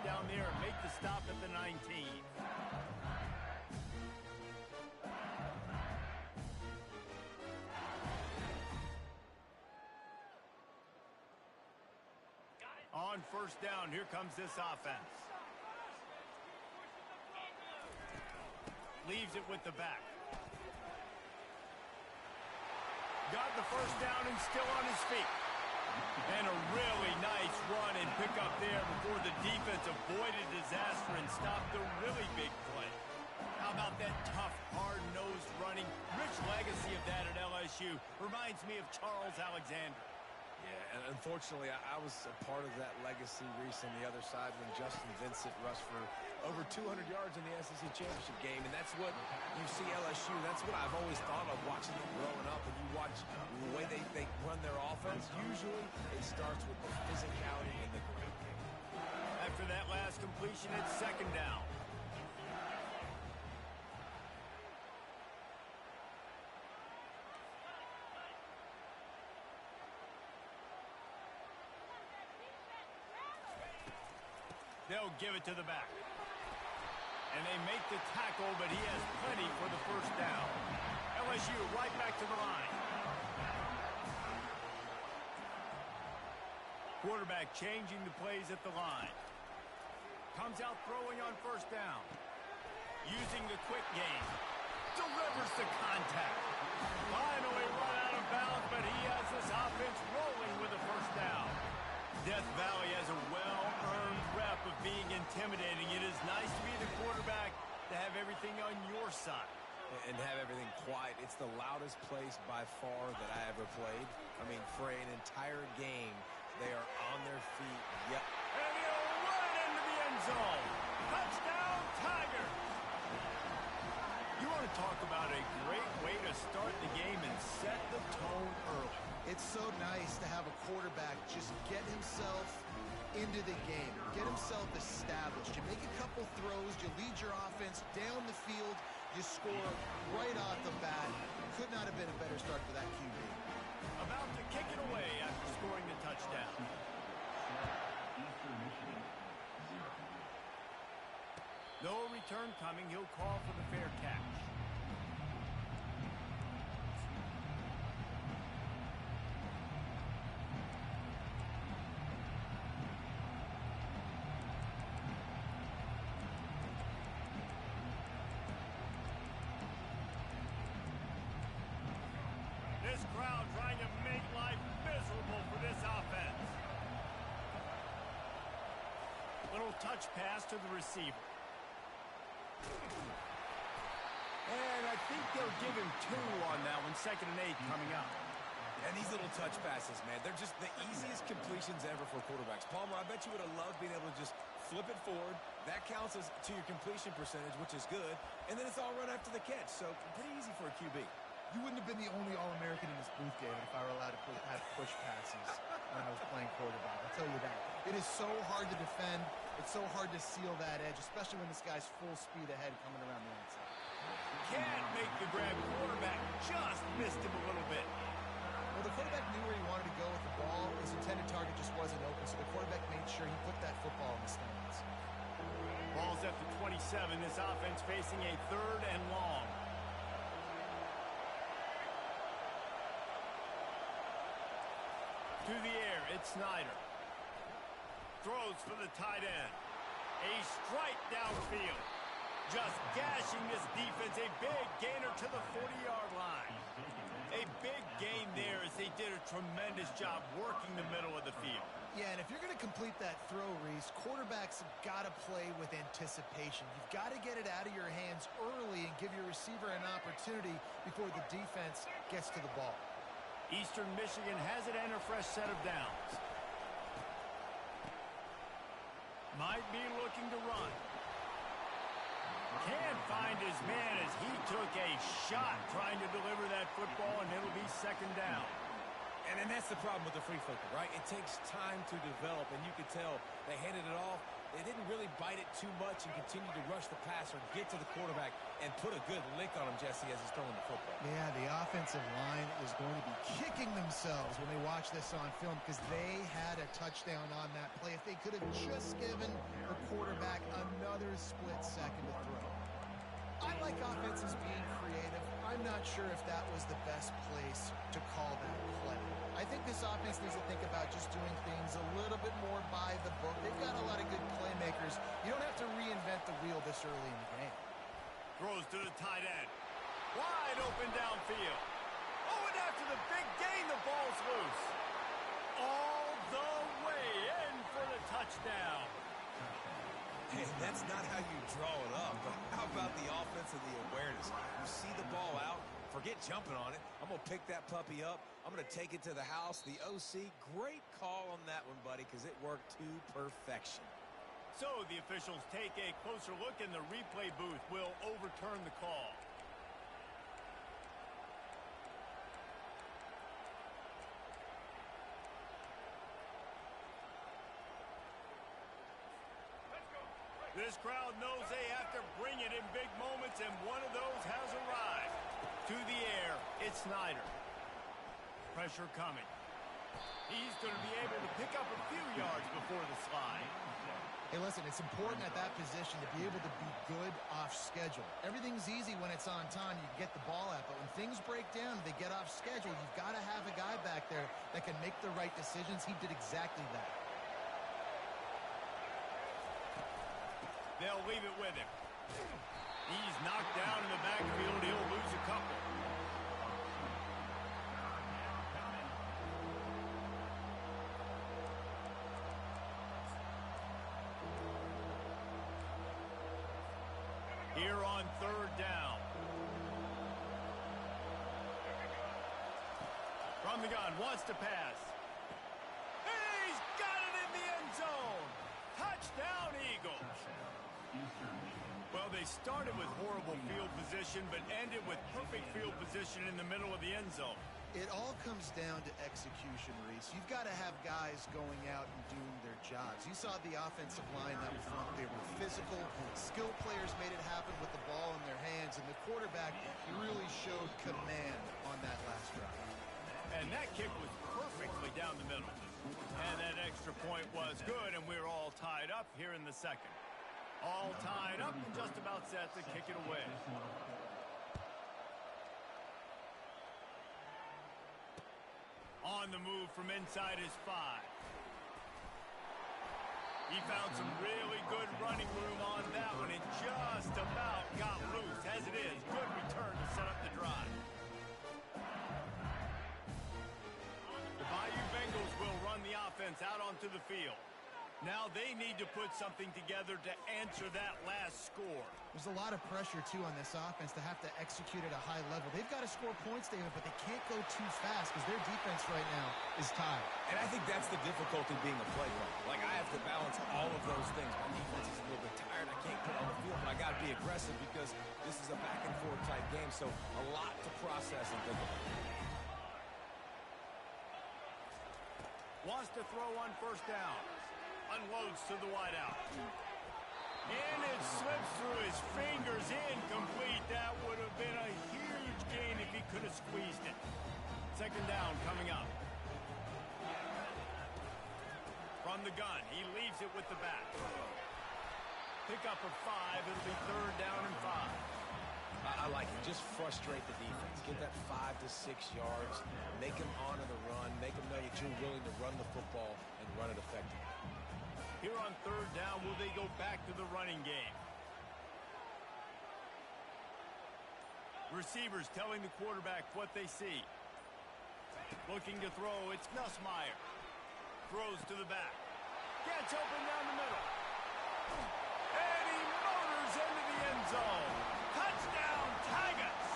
Down there and make the stop at the 19. On first down, here comes this offense. Leaves it with the back. Got the first down and still on his feet. And a really nice run and pick up there before the defense avoided disaster and stopped a really big play. How about that tough, hard-nosed running? Rich legacy of that at LSU. Reminds me of Charles Alexander. Yeah, and unfortunately, I was a part of that legacy, Reese, on the other side when Justin Vincent rushed for over 200 yards in the SEC Championship game, and that's what you see LSU. That's what I've always thought of watching them growing up, and you watch the way they run their offense. Usually, it starts with the physicality and the grit. After that last completion, it's second down. They'll give it to the back. And they make the tackle, but he has plenty for the first down. LSU right back to the line. Quarterback changing the plays at the line. Comes out throwing on first down. Using the quick game. Delivers the contact. Finally run out of bounds, but he has this offense rolling with a first down. Death Valley has a well-earned rep of being intimidating. It is nice to be the quarterback to have everything on your side. And have everything quiet. It's the loudest place by far that I ever played. I mean, for an entire game, they are on their feet. Yep. And he'll run into the end zone. Touchdown, Tiger. You want to talk about a great way to start the game and set the tone early. It's so nice to have a quarterback just get himself into the game, get himself established. You make a couple throws, you lead your offense down the field, you score right off the bat. Could not have been a better start for that QB. About to kick it away after scoring the touchdown. Eastern Michigan, 0. No return coming. He'll call for the fair catch. This crowd trying to make life miserable for this offense. Little touch pass to the receiver. And I think they'll give him 2 on that one. 2nd and 8 coming up. And these little touch passes, man, they're just the easiest completions ever for quarterbacks. Palmer, I bet you would have loved being able to just flip it forward. That counts as to your completion percentage, which is good. And then it's all run after the catch. So pretty easy for a QB. You wouldn't have been the only All-American in this booth, David, if I were allowed to have push passes when I was playing quarterback. I'll tell you that. It is so hard to defend. It's so hard to seal that edge, especially when this guy's full speed ahead coming around the outside. Can't make the grab. Quarterback just missed him a little bit. Well, the quarterback knew where he wanted to go with the ball. His intended target just wasn't open, so the quarterback made sure he put that football in the stands. Ball's at the 27. This offense facing a 3rd and long. To the air, it's Snyder. Throws for the tight end. A strike downfield. Just gashing this defense. A big gainer to the 40-yard line. A big gain there as they did a tremendous job working the middle of the field. Yeah, and if you're going to complete that throw, Reese, quarterbacks have got to play with anticipation. You've got to get it out of your hands early and give your receiver an opportunity before the defense gets to the ball. Eastern Michigan has it and a fresh set of downs. Might be looking to run. Can't find his man as he took a shot trying to deliver that football, and it'll be 2nd down. And that's the problem with the free flipper, right? It takes time to develop, and you could tell they handed it off. They didn't really bite it too much and continue to rush the passer, get to the quarterback, and put a good lick on him, Jesse, as he's throwing the football. Yeah, the offensive line is going to be kicking themselves when they watch this on film because they had a touchdown on that play. If they could have just given the quarterback another split second to throw. I like offenses being creative. I'm not sure if that was the best place to call that play. I think this offense needs to think about just doing things a little bit more by the book. They've got a lot of good playmakers. You don't have to reinvent the wheel this early in the game. Throws to the tight end. Wide open downfield. Oh, and after the big gain, the ball's loose. All the way in for the touchdown. Hey, that's not how you draw it up, but how about the offense and the awareness? You see the ball out, forget jumping on it. I'm going to pick that puppy up. I'm going to take it to the house. The OC, great call on that one, buddy, because it worked to perfection. So the officials take a closer look, and the replay booth will overturn the call. This crowd knows they have to bring it in big moments, and one of those has arrived. To the air, it's Snyder. Pressure coming. He's going to be able to pick up a few yards before the slide. Hey, listen, it's important at that position to be able to be good off schedule. Everything's easy when it's on time. You get the ball out, but when things break down, they get off schedule. You've got to have a guy back there that can make the right decisions. He did exactly that. They'll leave it with him. He's knocked down in the backfield. He'll lose a couple. Here on third down. From the gun, wants to pass. He's got it in the end zone. Touchdown, Eagles. Well, they started with horrible field position, but ended with perfect field position in the middle of the end zone. It all comes down to execution, Reese. You've got to have guys going out and doing their jobs. You saw the offensive line up front. They were physical. Skilled players made it happen with the ball in their hands, and the quarterback really showed command on that last drive. And that kick was perfectly down the middle. And that extra point was good, and we're all tied up here in the second. All tied up and just about set to kick it away. On the move from inside his 5. He found some really good running room on that one and just about got loose. As it is, good return to set up the drive. The Bayou Bengals will run the offense out onto the field. Now they need to put something together to answer that last score. There's a lot of pressure, too, on this offense to have to execute at a high level. They've got to score points, David, but they can't go too fast because their defense right now is tired. And I think that's the difficulty being a play caller. Like, I have to balance all of those things. My defense is a little bit tired. I can't put on the field, but I got to be aggressive because this is a back-and-forth type game, so a lot to process and think about. Wants to throw on first down. Unloads to the wideout. And it slips through his fingers, incomplete. That would have been a huge gain if he could have squeezed it. Second down coming up. From the gun, he leaves it with the back. Pick up of 5, it'll be third down and 5. I like it. Just frustrate the defense. Get that 5 to 6 yards. Make them honor the run. Make them know that you're willing to run the football and run it effectively. Here on third down, will they go back to the running game? Receivers telling the quarterback what they see. Looking to throw, it's Nussmeier. Throws to the back. Gets open down the middle. And he motors into the end zone. Touchdown, Tigers!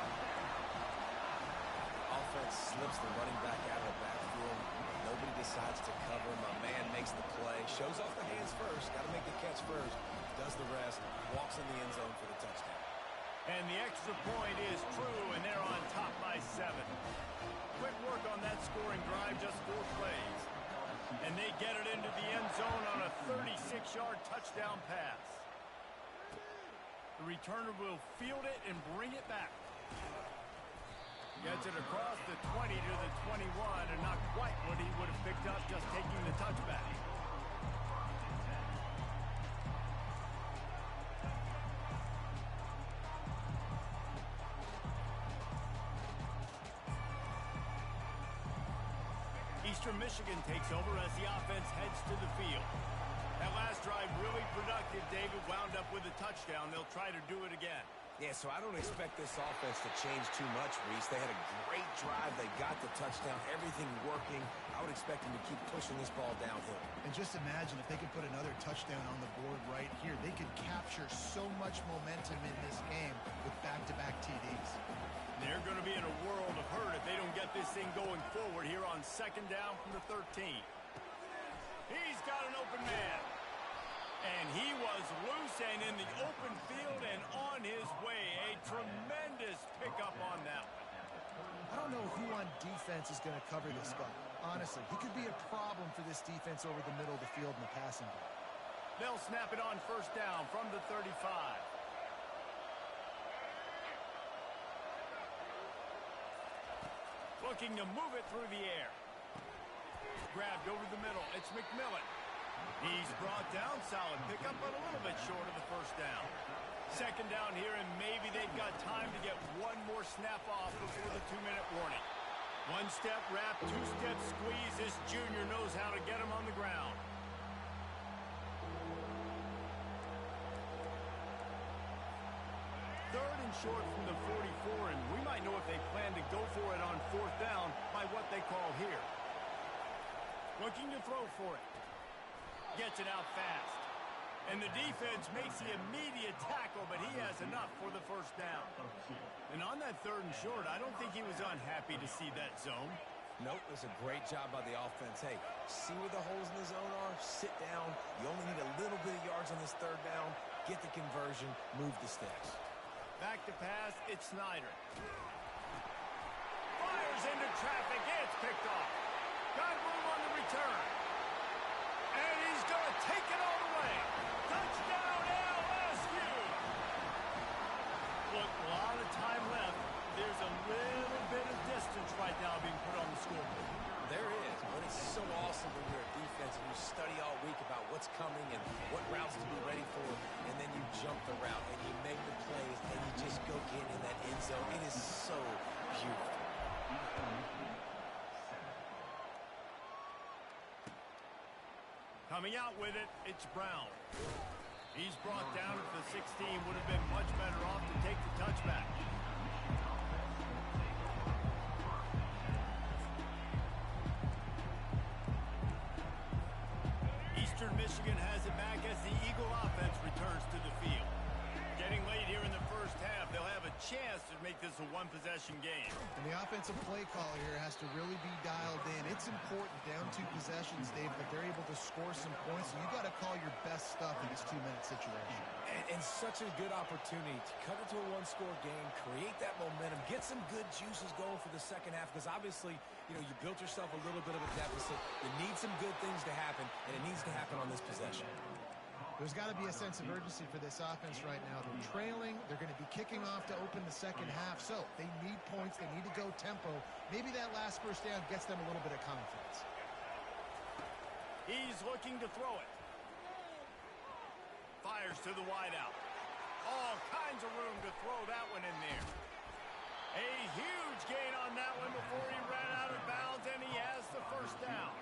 Offense slips the running back out of the backfield. Nobody decides to cover. My man makes the play. Shows off the hands first. Got to make the catch first. Does the rest. Walks in the end zone for the touchdown. And the extra point is true, and they're on top by 7. Quick work on that scoring drive, just 4 plays. And they get it into the end zone on a 36-yard touchdown pass. The returner will field it and bring it back. Gets it across the 20 to the 21, and not quite what he would have picked up just taking the touchback. Eastern Michigan takes over as the offense heads to the field. That last drive really productive. David wound up with a touchdown. They'll try to do it again. Yeah, so I don't expect this offense to change too much, Reese. They had a great drive. They got the touchdown. Everything working. I would expect them to keep pushing this ball downhill. And just imagine if they could put another touchdown on the board right here. They could capture so much momentum in this game with back-to-back TDs. They're going to be in a world of hurt if they don't get this thing going forward here on second down from the 13. He's got an open man. And he was loose and in the open field and on his way. A tremendous pickup on that one. I don't know who on defense is going to cover this guy. Honestly, he could be a problem for this defense over the middle of the field in the passing game. They'll snap it on first down from the 35. Looking to move it through the air. Grabbed over the middle. It's McMillan. He's brought down, solid pickup, but a little bit short of the first down. Second down here, and maybe they've got time to get one more snap off before the 2-minute warning. One-step wrap, two-step squeeze. This junior knows how to get him on the ground. Third and short from the 44, and we might know if they plan to go for it on fourth down by what they call here. Looking to throw for it. Gets it out fast. And the defense makes the immediate tackle, but he has enough for the first down. And on that third and short, I don't think he was unhappy to see that zone. Nope, it was a great job by the offense. Hey, see where the holes in the zone are? Sit down. You only need a little bit of yards on this third down. Get the conversion. Move the sticks. Back to pass, it's Snyder. Fires into traffic, it's picked off. Got room on the return. And he's going to take it all the way. Touchdown, LSU! Look, a lot of time left. There's a little bit of distance right now being put on the scoreboard. There is, but it's so awesome when you're a defense and you study all week about what's coming and what routes to be ready for, and then you jump the route and you make the plays and you just go get in that end zone. It is so beautiful. Coming out with it, it's Brown. He's brought down at the 16. Would have been much better off to take the touchback. Eastern Michigan has it back as the Eagle offense returns to the field. Getting late here in the first half, they'll have a chance to make this a one-possession game. And the offensive play caller here has to really be dialed in. It's important down 2 possessions, Dave, but they're able to score some points. So you got to call your best stuff in this 2-minute situation. And such a good opportunity to cut it to a one-score game, create that momentum, get some good juices going for the second half, because obviously, you know, you built yourself a little bit of a deficit. You need some good things to happen, and it needs to happen on this possession. There's got to be a sense of urgency for this offense right now. They're trailing. They're going to be kicking off to open the second half. So they need points. They need to go tempo. Maybe that last first down gets them a little bit of confidence. He's looking to throw it. Fires to the wideout. All kinds of room to throw that one in there. A huge gain on that one before he ran out of bounds, and he has the first down.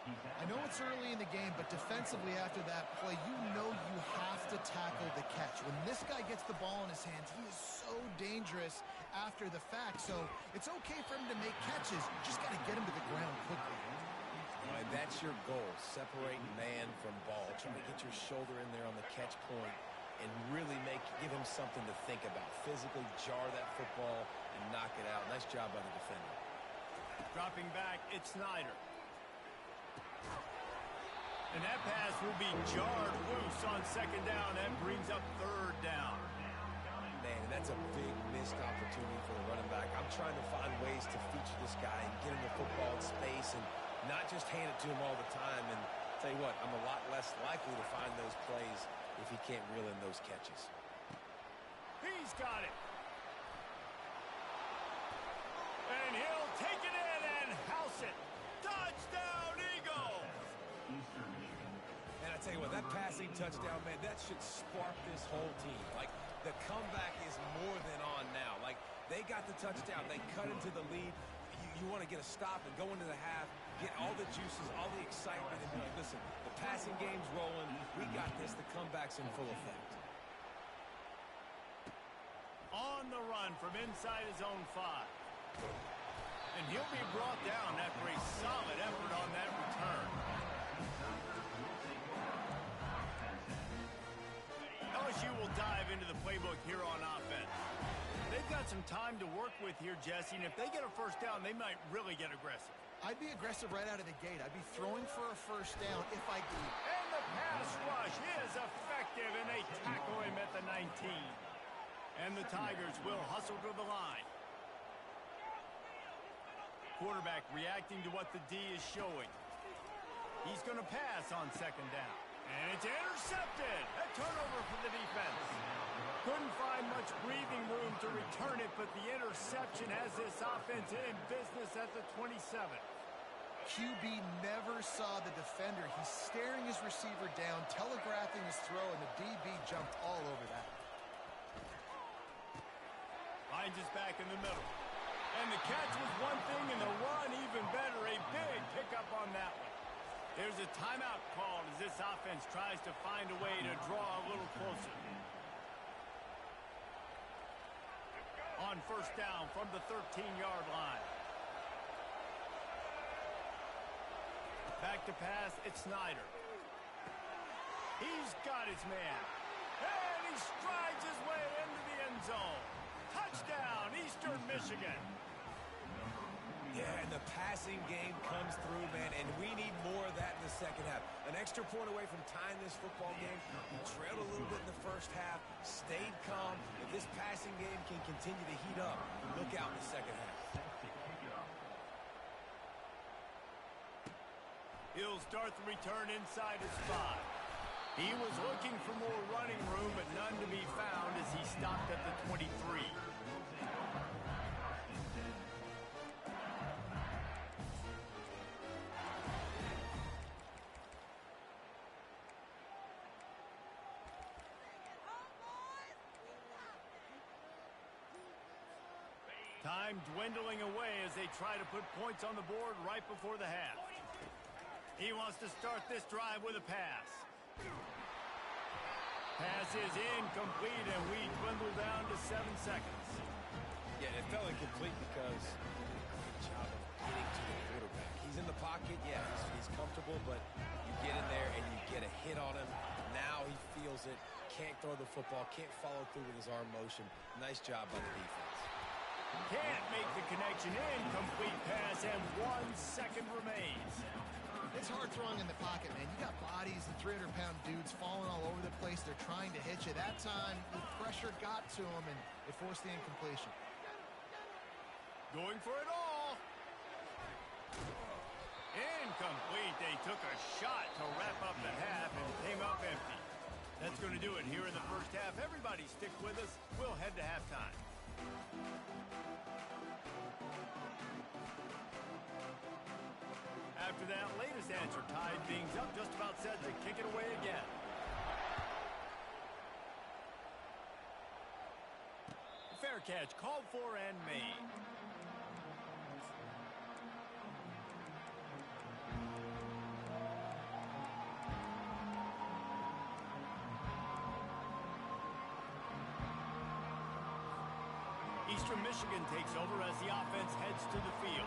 I know it's early in the game, but defensively after that play, you know you have to tackle the catch. When this guy gets the ball in his hands, he is so dangerous after the fact. So it's okay for him to make catches. You just got to get him to the ground quickly. All right, that's your goal. Separate man from ball. Try to get your shoulder in there on the catch point and really give him something to think about. Physically jar that football and knock it out. Nice job by the defender. Dropping back, it's Snyder. And that pass will be jarred loose on second down. That brings up third down. Man, and that's a big missed opportunity for the running back. I'm trying to find ways to feature this guy and get him the football in space and not just hand it to him all the time. And tell you what, I'm a lot less likely to find those plays if he can't reel in those catches. He's got it. And he'll take it in and house it. Touchdown, Eagles! And I tell you what, that passing touchdown, man, that should spark this whole team. Like, the comeback is more than on now. Like, they got the touchdown. They cut into the lead. You want to get a stop and go into the half, get all the juices, all the excitement, and be like, listen, the passing game's rolling. We got this. The comeback's in full effect. On the run from inside his own 5. And he'll be brought down after a solid effort on that return. LSU will dive into the playbook here on offense. They've got some time to work with here, Jesse, and if they get a first down, they might really get aggressive. I'd be aggressive right out of the gate. I'd be throwing for a first down if I could. And the pass rush is effective, and they tackle him at the 19. And the Tigers will hustle to the line. Quarterback reacting to what the D is showing. He's going to pass on second down. And it's intercepted. A turnover for the defense. Couldn't find much breathing room to return it, but the interception has this offense in business at the 27. QB never saw the defender. He's staring his receiver down, telegraphing his throw, and the DB jumped all over that. Finds his back in the middle. And the catch was one thing, and the run even better. A big pickup on that one. There's a timeout called as this offense tries to find a way to draw a little closer. On first down from the 13-yard line. Back to pass, it's Snyder. He's got his man. And he strides his way into the end zone. Touchdown, Eastern Michigan. Yeah, and the passing game comes through, man, and we need more of that in the second half. An extra point away from tying this football game. We trailed a little bit in the first half, stayed calm. If this passing game can continue to heat up, look out in the second half. He'll start the return inside his 5. He was looking for more running room, but none to be found as he stopped at the 23. Time dwindling away as they try to put points on the board right before the half. He wants to start this drive with a pass. Pass is incomplete, and we dwindle down to 7 seconds. Yeah, it felt incomplete because great job of getting to the quarterback. He's in the pocket, yeah, he's comfortable, but you get in there and you get a hit on him. Now he feels it, can't throw the football, can't follow through with his arm motion. Nice job by the defense. Can't make the connection. Incomplete pass, and 1 second remains. It's hard throwing in the pocket, man. You got bodies and 300-pound dudes falling all over the place. They're trying to hit you. That time, the pressure got to him, and it forced the incompletion. Going for it all. Incomplete. They took a shot to wrap up the half and came up empty. That's going to do it here in the first half. Everybody stick with us. We'll head to halftime. After that latest answer tied things up, just about set to kick it away again. Fair catch called for and made. Eastern Michigan takes over as the offense heads to the field.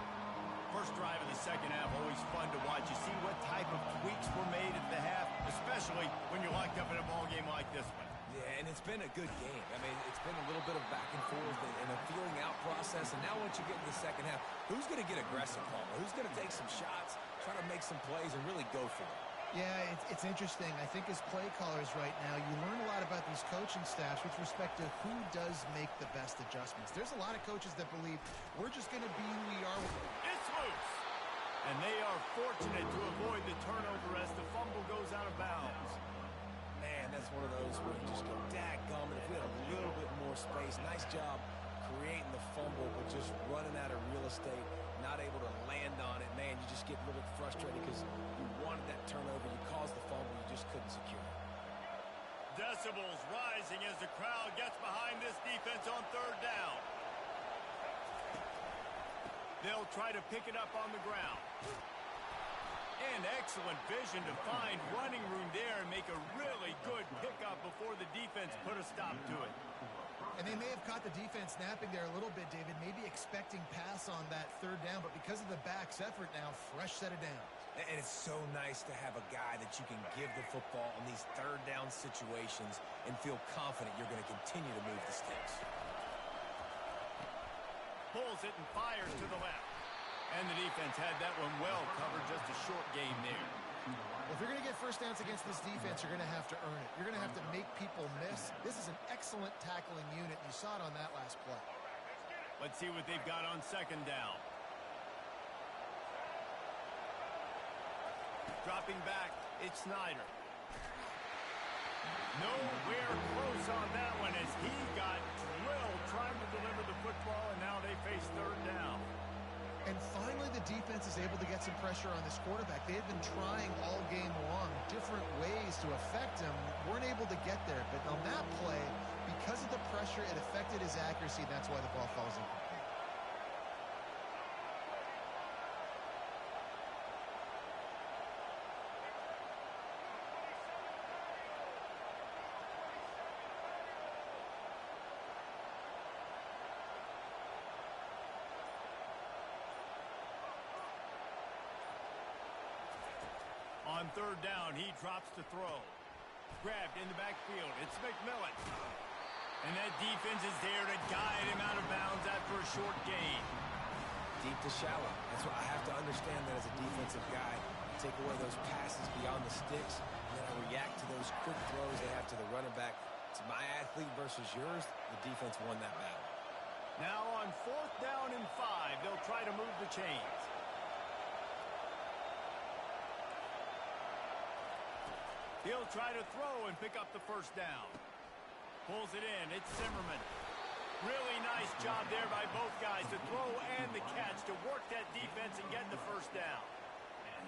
First drive of the second half, always fun to watch. You see what type of tweaks were made at the half, especially when you're locked up in a ball game like this one. Yeah, and it's been a good game. I mean, it's been a little bit of back and forth and a feeling out process. And now once you get into the second half, who's going to get aggressive, Paul? Who's going to take some shots, try to make some plays, and really go for it? Yeah, it's interesting. I think as play callers right now, you learn a lot about these coaching staffs with respect to who does make the best adjustments. There's a lot of coaches that believe we're just going to be who we are. It's loose. And they are fortunate to avoid the turnover as the fumble goes out of bounds. Man, that's one of those where you just go, dadgummit, if we had a little bit more space. Nice job creating the fumble, but just running out of real estate, not able to land on it. Man, you just get a little bit frustrated because you wanted that turnover. You caused the fumble. You just couldn't secure it. Decibels rising as the crowd gets behind this defense on third down. They'll try to pick it up on the ground. And excellent vision to find running room there and make a really good pickup before the defense put a stop to it. And they may have caught the defense napping there a little bit, David, maybe expecting pass on that third down, but because of the back's effort now, fresh set of downs. And it's so nice to have a guy that you can give the football in these third down situations and feel confident you're going to continue to move the sticks. Pulls it and fires to the left. And the defense had that one well covered, just a short game there. Well, if you're going to get first downs against this defense, you're going to have to earn it. You're going to have to make people miss. This is an excellent tackling unit. You saw it on that last play. Let's see what they've got on second down. Dropping back, it's Snyder. Nowhere close on that one as he got drilled trying to deliver the football, and now they face third down. And finally, the defense is able to get some pressure on this quarterback. They had been trying all game long different ways to affect him, weren't able to get there. But on that play, because of the pressure, it affected his accuracy. That's why the ball falls incomplete. On third down, he drops to throw. Grabbed in the backfield. It's McMillan. And that defense is there to guide him out of bounds after a short gain. Deep to shallow. That's what I have to understand that as a defensive guy. Take away those passes beyond the sticks, and then I react to those quick throws they have to the running back. It's my athlete versus yours. The defense won that battle. Now on fourth down and 5, they'll try to move the chains. He'll try to throw and pick up the first down. Pulls it in. It's Zimmerman. Really nice job there by both guys to throw and the catch to work that defense and get the first down.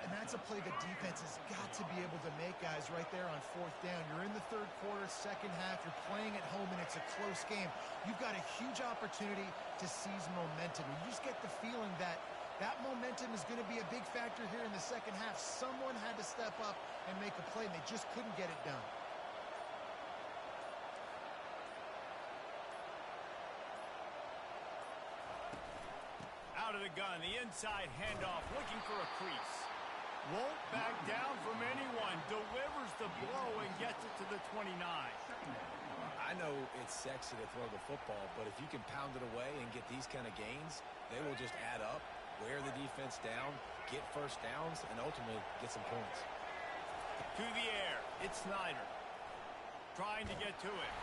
And that's a play the defense has got to be able to make, guys, right there on fourth down. You're in the third quarter, second half. You're playing at home, and it's a close game. You've got a huge opportunity to seize momentum. You just get the feeling that that momentum is going to be a big factor here in the second half. Someone had to step up and make a play, and they just couldn't get it done. Out of the gun, the inside handoff, looking for a crease. Won't back down from anyone. Delivers the blow and gets it to the 29. I know it's sexy to throw the football, but if you can pound it away and get these kind of gains, they will just add up, wear the defense down, get first downs, and ultimately get some points. To the air, it's Snyder. Trying to get to it.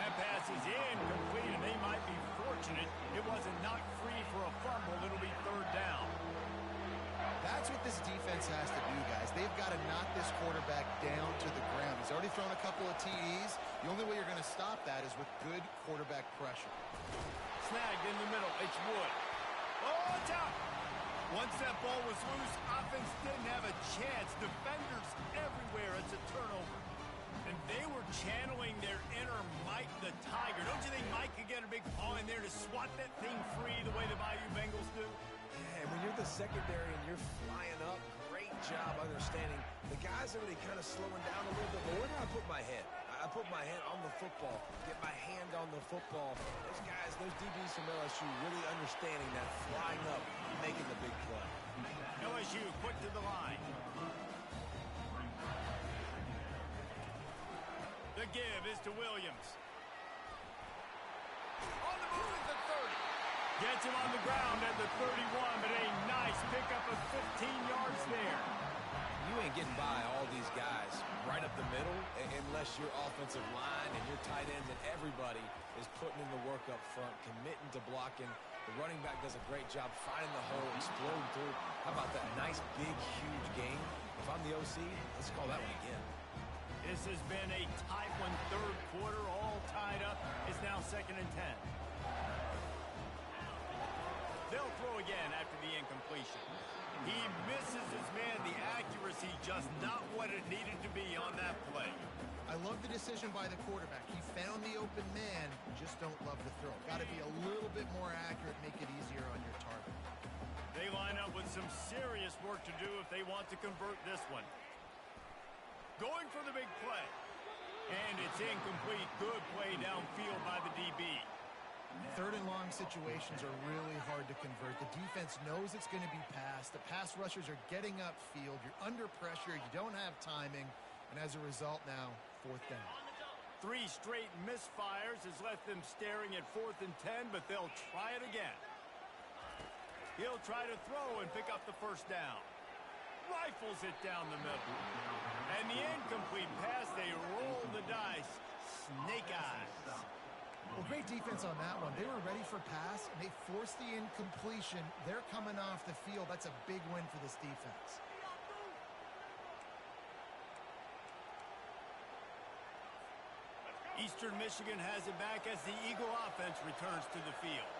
That pass is incomplete, and they might be fortunate it wasn't knocked free for a fumble. It'll be third down. That's what this defense has to do, guys. They've got to knock this quarterback down to the ground. He's already thrown a couple of TDs. The only way you're going to stop that is with good quarterback pressure. Snagged in the middle. It's Wood. Oh, it's out. Once that ball was loose, offense didn't have a chance. Defenders everywhere. It's a turnover. And they were channeling their inner Mike the Tiger. Don't you think Mike could get a big paw in there to swat that thing free the way the Bayou Bengals do? Yeah, and when you're the secondary and you're flying up, great job understanding. The guys are really kind of slowing down a little bit. But where do I put my head? I put my head on the football, get my hand on the football. Those guys, those DBs from LSU really understanding that flying up, making the big play. LSU quick to the line. The give is to Williams. On the move at the 30. Gets him on the ground at the 31, but a nice pickup of 15 yards there. You ain't getting by all these guys right up the middle unless your offensive line and your tight ends and everybody is putting in the work up front, committing to blocking. The running back does a great job finding the hole, exploding through. How about that nice, big, huge game? If I'm the OC, let's call that one again. This has been a tight one, third quarter, all tied up. It's now 2nd and 10. They'll throw again after the incompletion. He misses his man. The accuracy just not what it needed to be on that play. I love the decision by the quarterback. He found the open man, just don't love the throw. Got to be a little bit more accurate, make it easier on your target. They line up with some serious work to do if they want to convert this one. Going for the big play. And it's incomplete. Good play downfield by the DB. Third and long situations are really hard to convert. The defense knows it's going to be passed. The pass rushers are getting upfield. You're under pressure. You don't have timing. And as a result now, fourth down. 3 straight misfires has left them staring at 4th and 10, but they'll try it again. He'll try to throw and pick up the first down. Rifles it down the middle. And the incomplete pass, they roll the dice. Snake eyes. Well, great defense on that one. They were ready for pass, and they forced the incompletion. They're coming off the field. That's a big win for this defense. Eastern Michigan has it back as the Eagle offense returns to the field.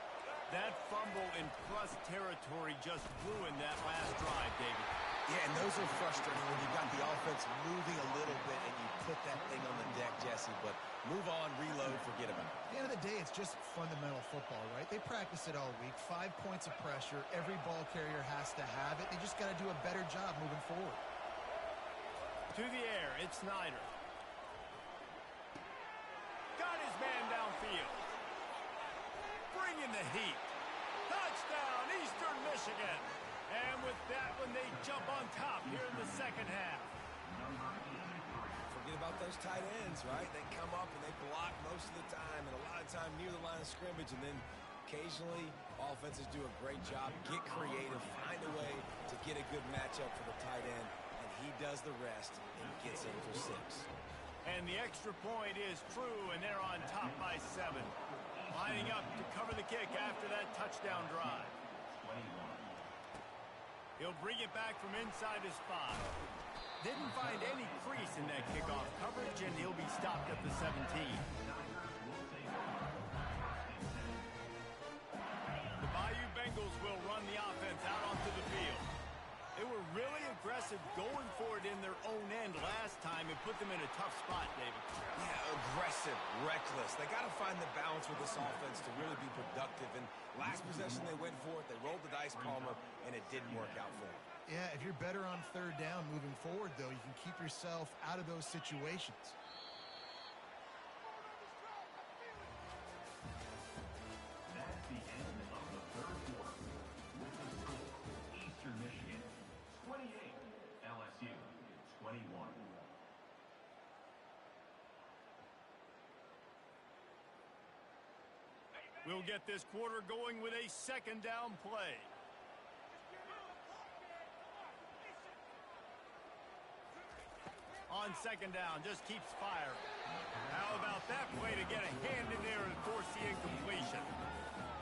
That fumble in plus territory just ruined that last drive, David. Yeah, and those are frustrating when you got the offense moving a little bit and you put that thing on the deck, Jesse. But move on, reload, forget about it. At the end of the day, it's just fundamental football, right? They practice it all week. 5 points of pressure. Every ball carrier has to have it. They just got to do a better job moving forward. To the air, it's Snyder. Got his man downfield. Bringing the heat. Touchdown, Eastern Michigan. And with that one, they jump on top here in the second half. Forget about those tight ends, right? They come up and they block most of the time, and a lot of time near the line of scrimmage, and then occasionally offenses do a great job, get creative, find a way to get a good matchup for the tight end, and he does the rest and gets in for 6. And the extra point is true, and they're on top by 7. Lining up to cover the kick after that touchdown drive. He'll bring it back from inside his 5. Didn't find any crease in that kickoff coverage, and he'll be stopped at the 17. The Bayou Bengals will run the offense out onto the field. They were really aggressive going for it in their own end last time and put them in a tough spot, David. Yeah, aggressive, reckless. They got to find the balance with this offense to really be productive. And last possession they went for it, they rolled the dice, Palmer, and it didn't work out for them. Yeah, if you're better on 3rd down moving forward, though, you can keep yourself out of those situations. That's the end of the 3rd quarter. With the score, Eastern Michigan 28, LSU 21. We'll get this quarter going with a 2nd down play. On 2nd down, just keeps firing. How about that play to get a hand in there and force the incompletion?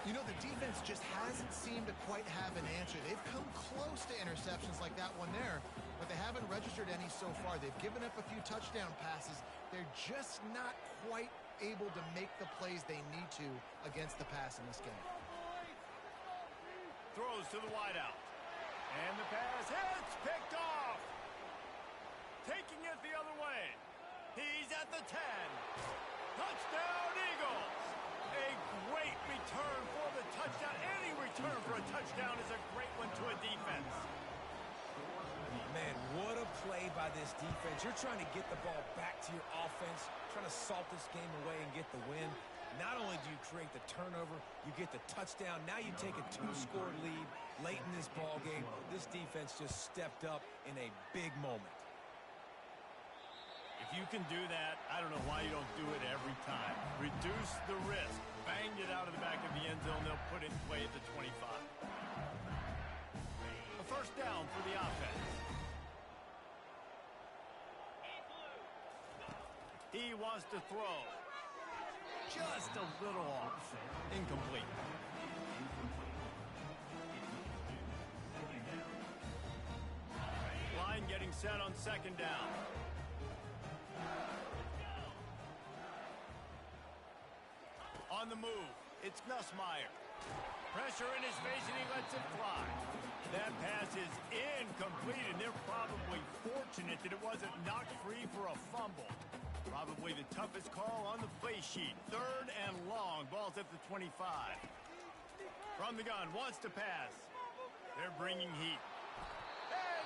You know, the defense just hasn't seemed to quite have an answer. They've come close to interceptions like that one there, but they haven't registered any so far. They've given up a few touchdown passes. They're just not quite able to make the plays they need to against the pass in this game. Throws to the wideout. And the pass hits, picked off. Taking it the other way. He's at the 10. Touchdown, Eagles. A great return for the touchdown. Any return for a touchdown is a great one to a defense. Man, what a play by this defense. You're trying to get the ball back to your offense, trying to salt this game away and get the win. Not only do you create the turnover, you get the touchdown. Now you take a 2-score lead late in this ball game. This defense just stepped up in a big moment. If you can do that, I don't know why you don't do it every time. Reduce the risk. Banged it out of the back of the end zone. They'll put it in play at the 25. A 1st down for the offense. He wants to throw. Just a little off. Incomplete. Line getting set on 2nd down. On the move, it's Nussmeier. Pressure in his face, and he lets it fly. That pass is incomplete, and they're probably fortunate that it wasn't knocked free for a fumble. Probably the toughest call on the play sheet. 3rd and long. Ball's at the 25. From the gun, wants to pass. They're bringing heat.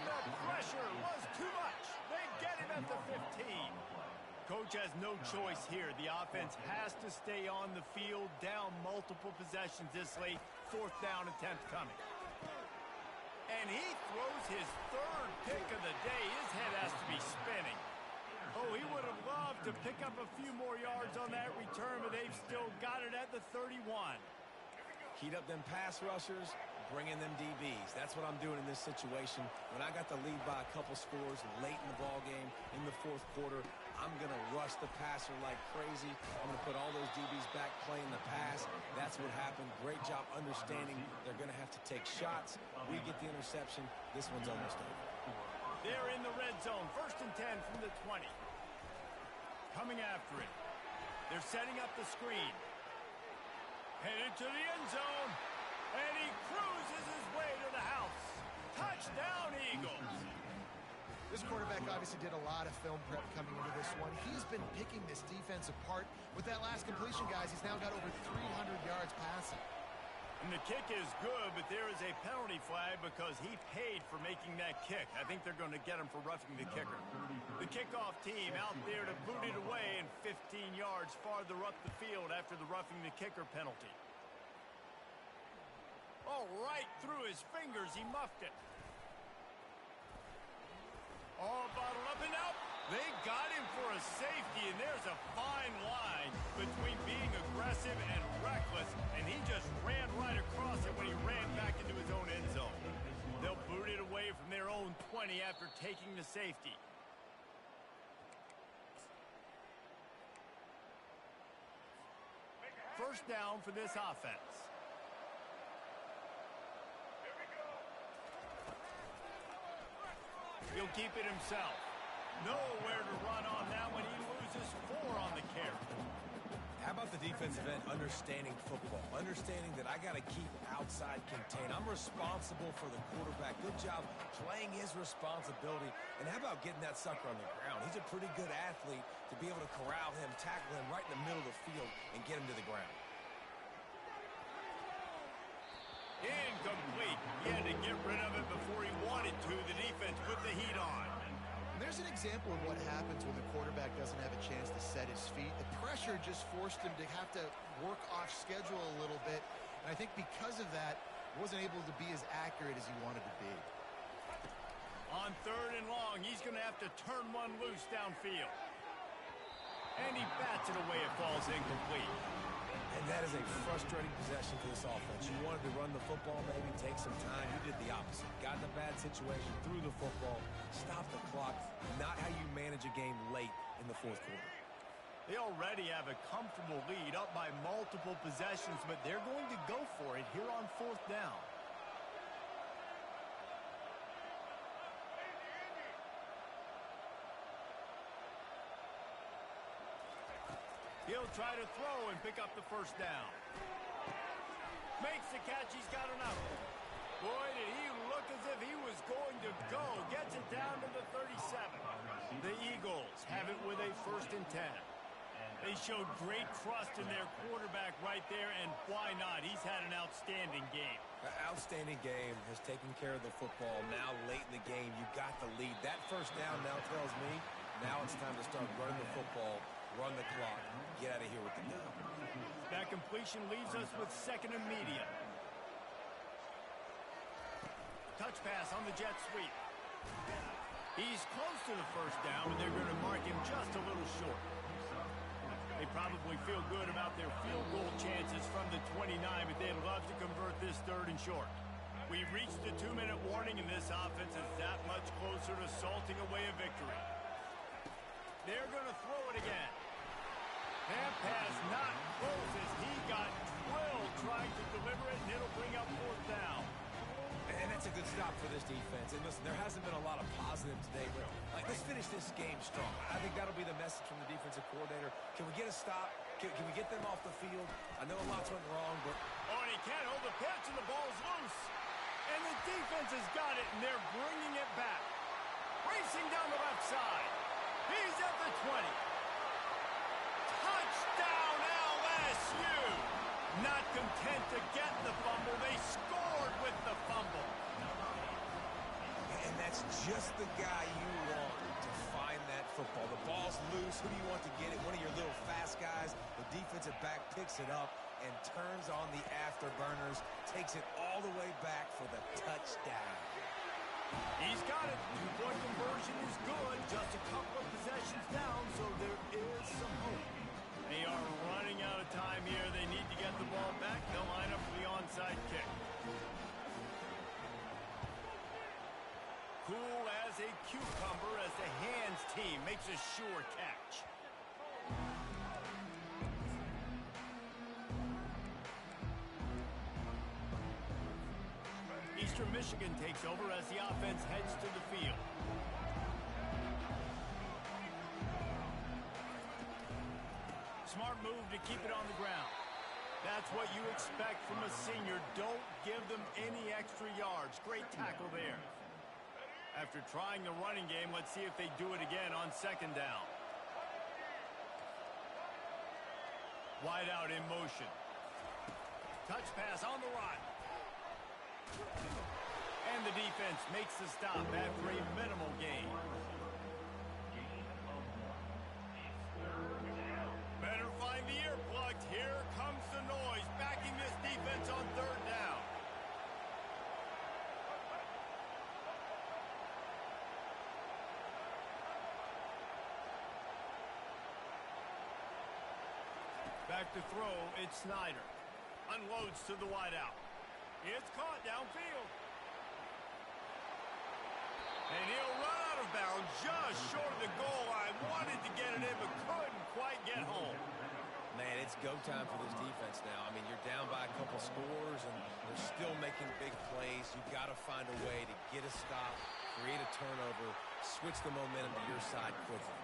And the pressure was too much. They get him at the 15. Coach has no choice here. The offense has to stay on the field, down multiple possessions this late. 4th down attempt coming. And he throws his 3rd pick of the day. His head has to be spinning. Oh, he would have loved to pick up a few more yards on that return, but they've still got it at the 31. Heat up them pass rushers, bring in them DBs. That's what I'm doing in this situation. When I got the lead by a couple scores late in the ball game in the 4th quarter, I'm going to rush the passer like crazy. I'm going to put all those DBs back playing the pass. That's what happened. Great job understanding they're going to have to take shots. We get the interception. This one's almost over. They're in the red zone. 1st and 10 from the 20. Coming after it. They're setting up the screen. Headed to the end zone. And he cruises his way to the house. Touchdown, Eagles. This quarterback obviously did a lot of film prep coming into this one. He's been picking this defense apart. With that last completion, guys, he's now got over 300 yards passing. And the kick is good, but there is a penalty flag because he paid for making that kick. I think they're going to get him for roughing the kicker. The kickoff team out there to boot it away and 15 yards farther up the field after the roughing the kicker penalty. Oh, right through his fingers, he muffed it. Oh, bottled up and out. They got him for a safety, and there's a fine line between being aggressive and reckless, and he just ran right across it when he ran back into his own end zone. They'll boot it away from their own 20 after taking the safety. First down for this offense. He'll keep it himself. Nowhere to run on that when he loses 4 on the carry. How about the defensive end understanding football? Understanding that I got to keep outside contain. I'm responsible for the quarterback. Good job playing his responsibility. And how about getting that sucker on the ground? He's a pretty good athlete to be able to corral him, tackle him right in the middle of the field, and get him to the ground. Incomplete. He had to get rid of it before he wanted to. The defense put the heat on. And there's an example of what happens when the quarterback doesn't have a chance to set his feet. The pressure just forced him to have to work off schedule a little bit. And I think because of that, he wasn't able to be as accurate as he wanted to be. On 3rd and long, he's going to have to turn one loose downfield. And he bats it away. It falls incomplete. And that is a frustrating possession for this offense. You wanted to run the football, maybe take some time. You did the opposite. Got in a bad situation, threw the football, stopped the clock. Not how you manage a game late in the 4th quarter. They already have a comfortable lead, up by multiple possessions, but they're going to go for it here on 4th down. He'll try to throw and pick up the first down. Makes the catch. He's got enough. Boy, did he look as if he was going to go. Gets it down to the 37. The Eagles have it with a 1st and 10. They showed great trust in their quarterback right there, and why not? He's had an outstanding game. An outstanding game, has taken care of the football. Now, late in the game, you got the lead. That first down now tells me now it's time to start running the football, run the clock, get out of here with the dub. That completion leaves us with 2nd and medium. Touch pass on the jet sweep. He's close to the first down, but they're going to mark him just a little short. They probably feel good about their field goal chances from the 29, but they'd love to convert this 3rd and short. We've reached the 2-minute warning, and this offense is that much closer to salting away a victory. They're going to throw it again. That pass not close as he got drilled trying to deliver it, and it'll bring up 4th down. And that's a good stop for this defense. And listen, there hasn't been a lot of positive today, but let's finish this game strong. I think that'll be the message from the defensive coordinator. Can we get a stop? Can we get them off the field? I know a lot's went wrong, but... Oh, and he can't hold the pitch, and the ball's loose. And the defense has got it, and they're bringing it back. Racing down the left side. He's at the 20. Touchdown, LSU! Not content to get the fumble, they scored with the fumble. And that's just the guy you want to find that football. The ball's loose. Who do you want to get it? One of your little fast guys. The defensive back picks it up and turns on the afterburners, takes it all the way back for the touchdown. He's got it. 2-point conversion is good. Just a couple of possessions down, so there is some hope. They are running out of time here. They need to get the ball back. They'll line up for the onside kick. Cool as a cucumber as the hands team makes a sure catch. Eastern Michigan takes over as the offense heads to the field. Smart move to keep it on the ground. That's what you expect from a senior. Don't give them any extra yards. Great tackle there. After trying the running game, let's see if they do it again on second down. Wide out in motion. Touch pass on the run. And the defense makes the stop after a minimal gain. Better find the earplugs. Here comes the noise, backing this defense on third down. Back to throw, it's Snyder. Unloads to the wideout. It's caught downfield. And he'll run out of bounds just short of the goal line. Wanted to get it in, but couldn't quite get home. Man, it's go time for this defense now. I mean, you're down by a couple scores, and they're still making big plays. You've got to find a way to get a stop, create a turnover, switch the momentum to your side quickly.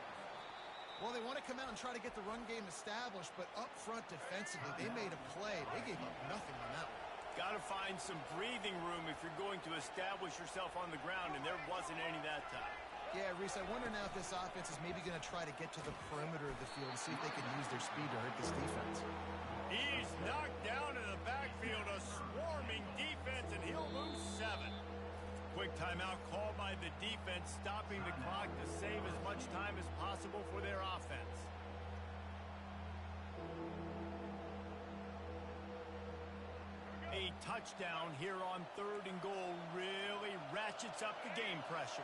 Well, they want to come out and try to get the run game established, but up front defensively, they made a play. They gave up nothing on that one. Got to find some breathing room if you're going to establish yourself on the ground, and there wasn't any that time. Yeah, Reese, I wonder now if this offense is maybe going to try to get to the perimeter of the field and see if they can use their speed to hurt this defense. He's knocked down in the backfield, a swarming defense, and he'll lose 7. Quick timeout called by the defense, stopping the clock to save as much time as possible for their offense. A touchdown here on third and goal really ratchets up the game pressure.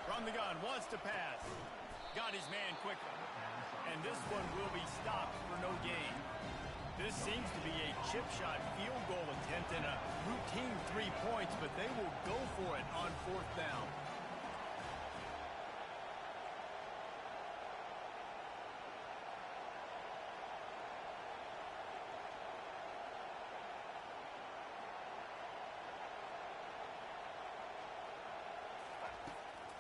From the gun, wants to pass. Got his man quickly. And this one will be stopped for no gain. This seems to be a chip shot field goal attempt and a routine 3 points, but they will go for it on fourth down.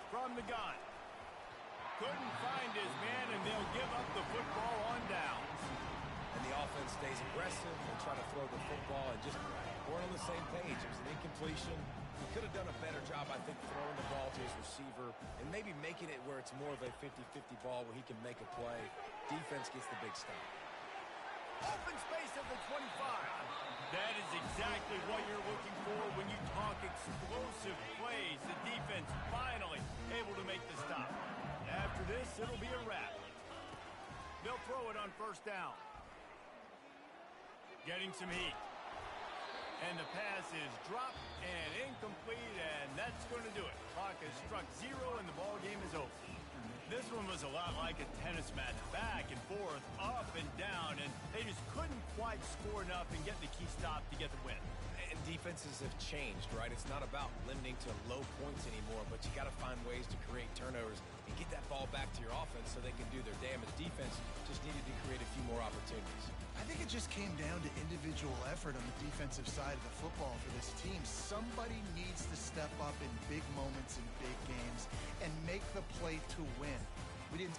From the gun. Couldn't find his man, and they'll give up the football on downs. And the offense stays aggressive. They try to throw the football and just weren't on the same page. It was an incompletion. He could have done a better job, I think, throwing the ball to his receiver and maybe making it where it's more of a 50-50 ball where he can make a play. Defense gets the big stop. Open space at the 25. That is exactly what you're looking for when you talk explosive plays. The defense finally able to make the stop. After this, it'll be a wrap. They'll throw it on first down. Getting some heat. And the pass is dropped and incomplete, and that's going to do it. Clock has struck 0, and the ball game is over. This one was a lot like a tennis match, back and forth, up and down, and they just couldn't quite score enough and get the key stop to get the win. And defenses have changed, right? It's not about limiting to low points anymore, but you got to find ways to create turnovers and get that ball back to your offense so they can do their damage. Defense just needed to create a few more opportunities. I think it just came down to individual effort on the defensive side of the football for this team. Somebody needs to step up in big moments in big games and make the play to win. We didn't...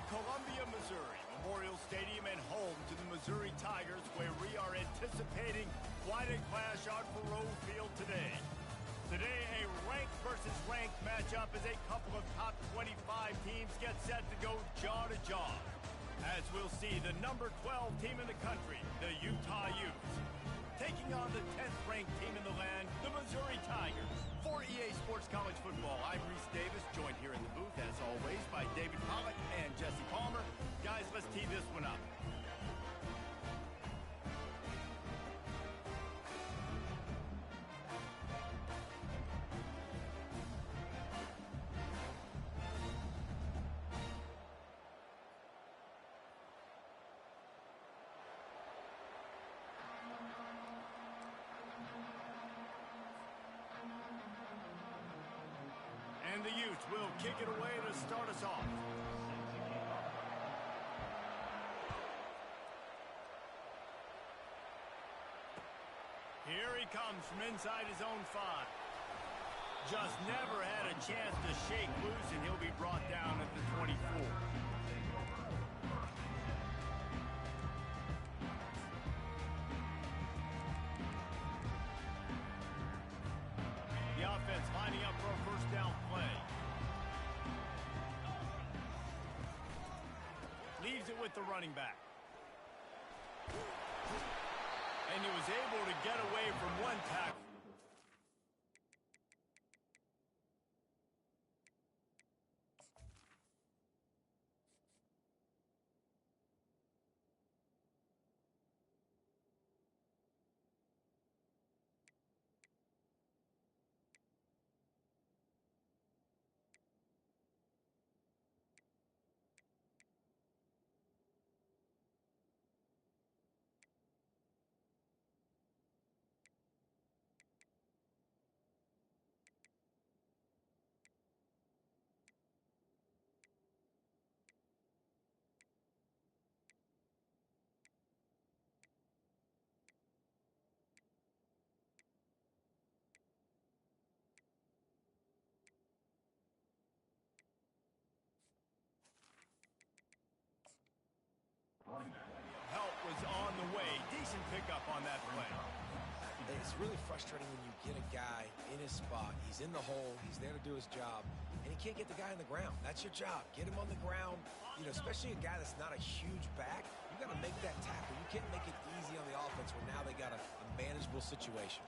Columbia, Missouri, Memorial Stadium and home to the Missouri Tigers, where we are anticipating quite a clash on Faroe Field today. Today, a ranked versus ranked matchup as a couple of top 25 teams get set to go jaw-to-jaw. As we'll see, the number 12 team in the country, the Utah Utes, taking on the 10th ranked team in the land, the Missouri Tigers. For EA Sports College Football, I'm Reese Davis, joined here in the booth, as always, by David Pollack and Jesse Palmer. Guys, let's tee this one up. And the Utes will kick it away to start us off. Here he comes from inside his own 5. Just never had a chance to shake loose, and he'll be brought down at the 24. The offense lining up for a first down play. Leaves it with the running back. And he was able to get away from one tackle. Help was on the way. Decent pickup on that play. It's really frustrating when you get a guy in his spot. He's in the hole. He's there to do his job. And he can't get the guy on the ground. That's your job. Get him on the ground. You know, especially a guy that's not a huge back. You got to make that tackle. You can't make it easy on the offense where now they got a manageable situation.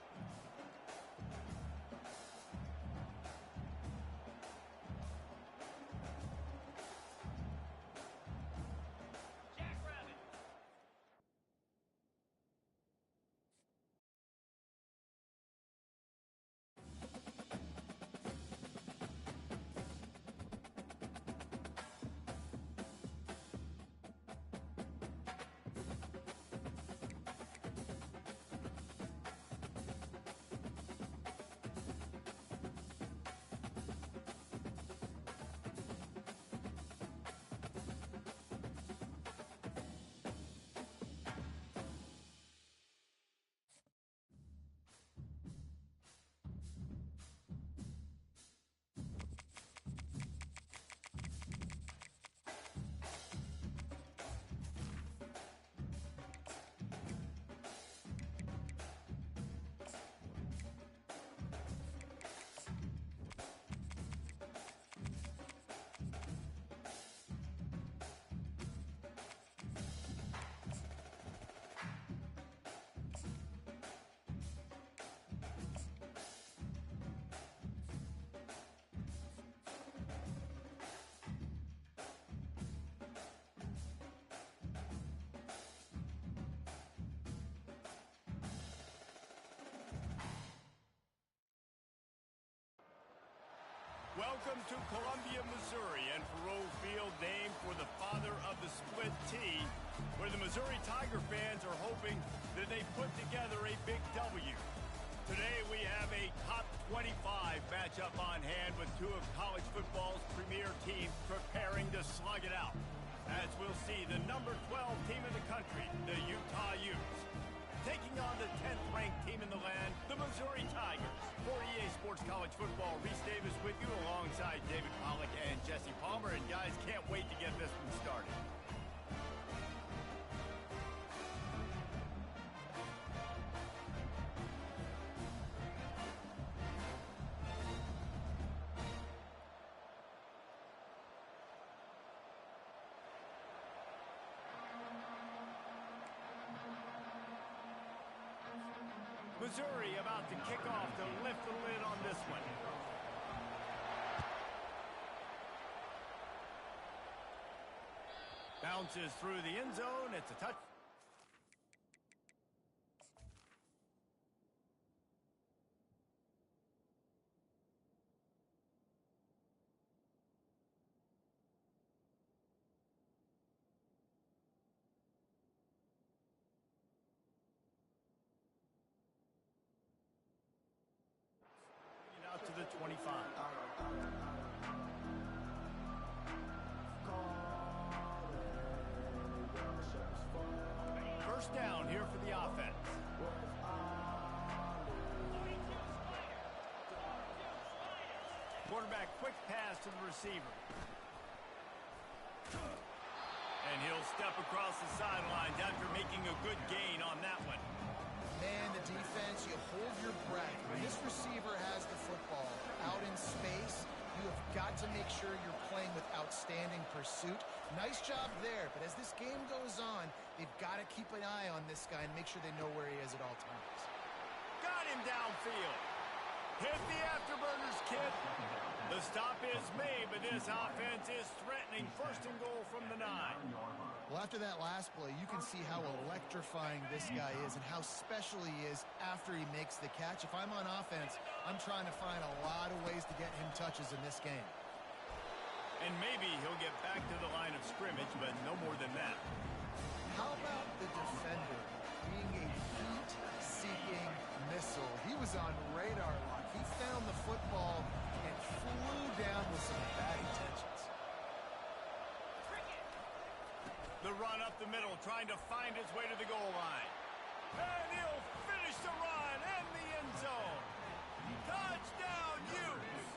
Welcome to Columbia, Missouri, and Faroe Field, named for the father of the split T, where the Missouri Tiger fans are hoping that they put together a big W. Today we have a top 25 matchup on hand with two of college football's premier teams preparing to slug it out. As we'll see, the number 12 team in the country, the Utah Utes, taking on the 10th ranked team in the land, the Missouri Tigers. For EA Sports College Football, Reese Davis with you alongside David Pollack and Jesse Palmer. And guys, can't wait to get this one started. Missouri about to kick off to lift the lid on this one. Bounces through the end zone. It's a touch. Out to the 25. First down here for the offense. Quarterback quick pass to the receiver. And he'll step across the sidelines after making a good gain on that one. Man, the defense, you hold your breath. When this receiver has the football out in space, you have got to make sure you're playing with outstanding pursuit. Nice job there, but as this game goes on, they've got to keep an eye on this guy and make sure they know where he is at all times. Got him downfield. Hit the afterburners, kid. The stop is made, but this offense is threatening. First and goal from the 9. Well, after that last play, you can see how electrifying this guy is and how special he is after he makes the catch. If I'm on offense, I'm trying to find a lot of ways to get him touches in this game. And maybe he'll get back to the line of scrimmage, but no more than that. How about the defender being a heat-seeking missile? He was on radar lock. He found the football and flew down with some bad intentions. The run up the middle, trying to find his way to the goal line. And he'll finish the run and the end zone. Touchdown, Utes!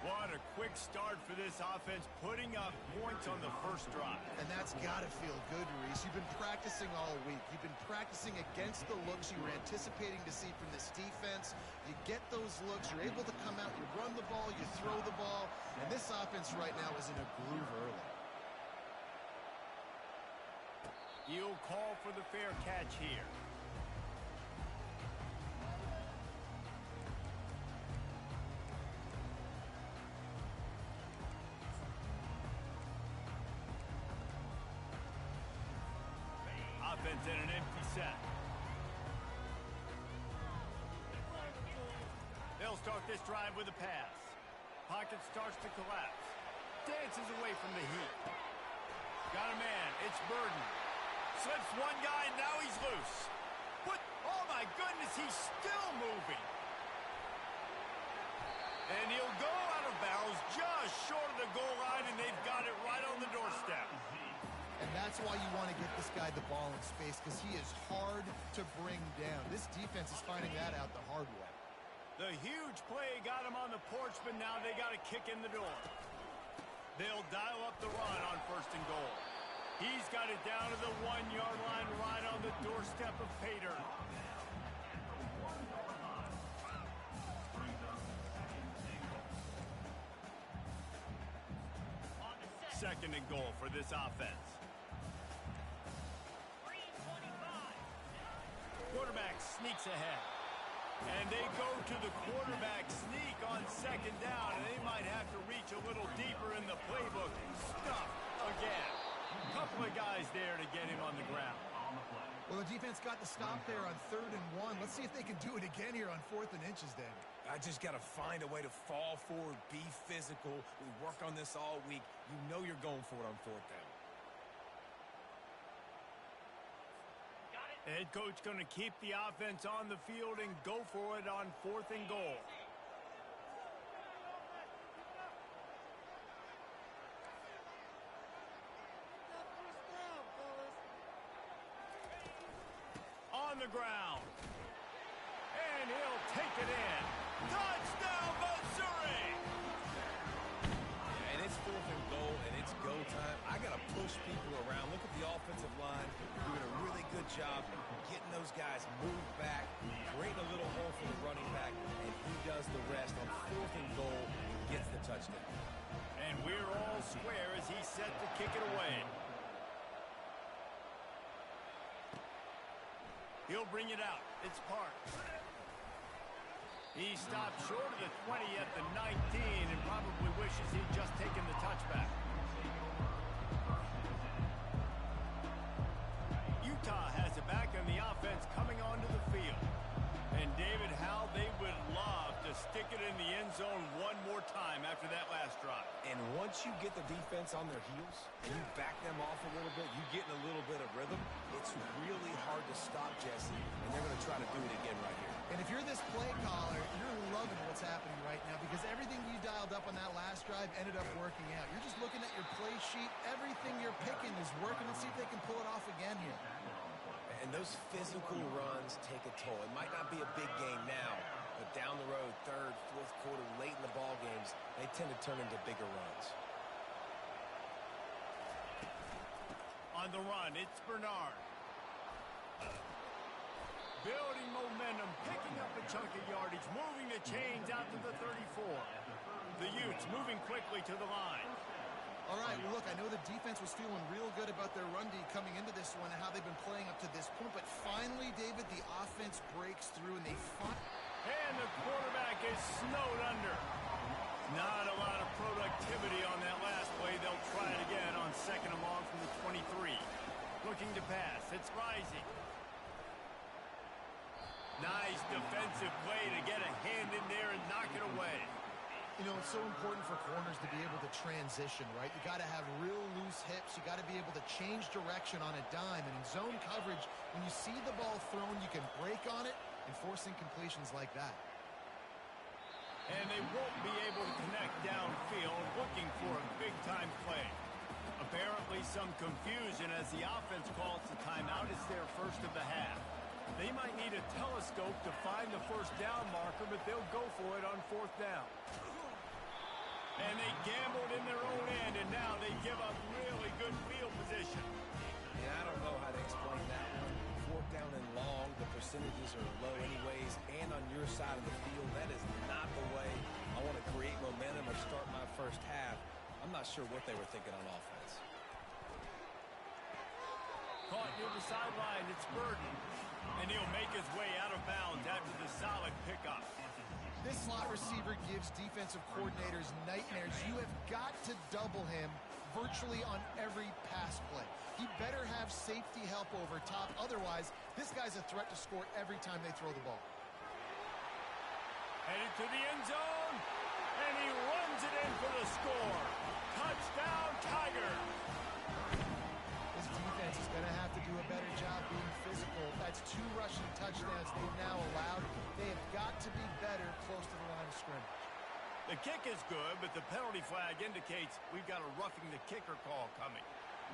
What a quick start for this offense, putting up points on the first drive. And that's got to feel good, Reese. You've been practicing all week. You've been practicing against the looks you were anticipating to see from this defense. You get those looks, you're able to come out, you run the ball, you throw the ball, and this offense right now is in a groove early. He'll call for the fair catch here. Offense in an empty set. They'll start this drive with a pass. Pocket starts to collapse. Dances away from the heat. Got a man. It's Burden. Slips one guy, and now he's loose. Oh my goodness, he's still moving. And he'll go out of bounds just short of the goal line, and they've got it right on the doorstep. And that's why you want to get this guy the ball in space, because he is hard to bring down. This defense is finding that out the hard way. The huge play got him on the porch, but now they got to kick in the door. They'll dial up the run on first and goal. He's got it down to the 1-yard line right on the doorstep of Pater. Second and goal for this offense. Quarterback sneaks ahead. And they go to the quarterback sneak on second down, and they might have to reach a little deeper in the playbook. Stuffed again. Couple of guys there to get him on the ground. Well, the defense got the stop there on 3rd and 1. Let's see if they can do it again here on 4th and inches, David. I just got to find a way to fall forward, be physical. We work on this all week. You know you're going for it on 4th down. Head coach going to keep the offense on the field and go for it on 4th and goal. On the ground. And he'll take it in. Touchdown, Missouri! Yeah, and it's 4th and goal, and it's go time. I got to push people around. Look at the offensive line doing a really good job getting those guys moved back, creating a little hole for the running back, and he does the rest on 4th and goal and gets the touchdown. And we're all square as he's set to kick it away. He'll bring it out. It's Park. He stopped short of the 20 at the 19 and probably wishes he'd just taken the touchback. Utah has it back and the offense coming onto the field. And David, how they would love to stick it in the end zone one more time after that last drive. And once you get the defense on their heels and you back them off a little bit, you get in a little bit of rhythm, it's really hard to stop, Jesse, and they're going to try to do it again right here. And if you're this play caller, you're loving what's happening right now because everything you dialed up on that last drive ended up working out. You're just looking at your play sheet. Everything you're picking is working. Let's see if they can pull it off again here. And those physical runs take a toll. It might not be a big game now, but down the road, 3rd, 4th quarter, late in the ball games, they tend to turn into bigger runs. On the run, it's Bernard. Building momentum, picking up a chunk of yardage, moving the chains out to the 34. The Utes moving quickly to the line. All right, well, look, I know the defense was feeling real good about their run D coming into this one and how they've been playing up to this point, but finally, David, the offense breaks through and they And the quarterback is snowed under. Not a lot of productivity on that last play. They'll try it again on 2nd and long from the 23. Looking to pass. It's Rising. Nice defensive play to get a hand in there and knock it away. You know, it's so important for corners to be able to transition, right? You got to have real loose hips. You got to be able to change direction on a dime. And in zone coverage, when you see the ball thrown, you can break on it and force incompletions like that. And they won't be able to connect downfield looking for a big-time play. Apparently some confusion as the offense calls the timeout. It's their first of the half. They might need a telescope to find the first down marker, but they'll go for it on 4th down. And they gambled in their own end, and now they give up really good field position. And I don't know how to explain that one. 4th down and long, the percentages are low anyways, and on your side of the field, that is not the way I want to create momentum or start my first half. I'm not sure what they were thinking on offense. Caught near the sideline, it's Burton. And he'll make his way out of bounds after the solid pickup. This slot receiver gives defensive coordinators nightmares. You have got to double him virtually on every pass play. He better have safety help over top. Otherwise, this guy's a threat to score every time they throw the ball. Headed to the end zone, and he runs it in for the score. Touchdown, Tiger. This defense is going to have to do a better job being physical. That's 2 rushing touchdowns they've now allowed. They have got to be better close to the line of scrimmage. The kick is good, but the penalty flag indicates we've got a roughing the kicker call coming.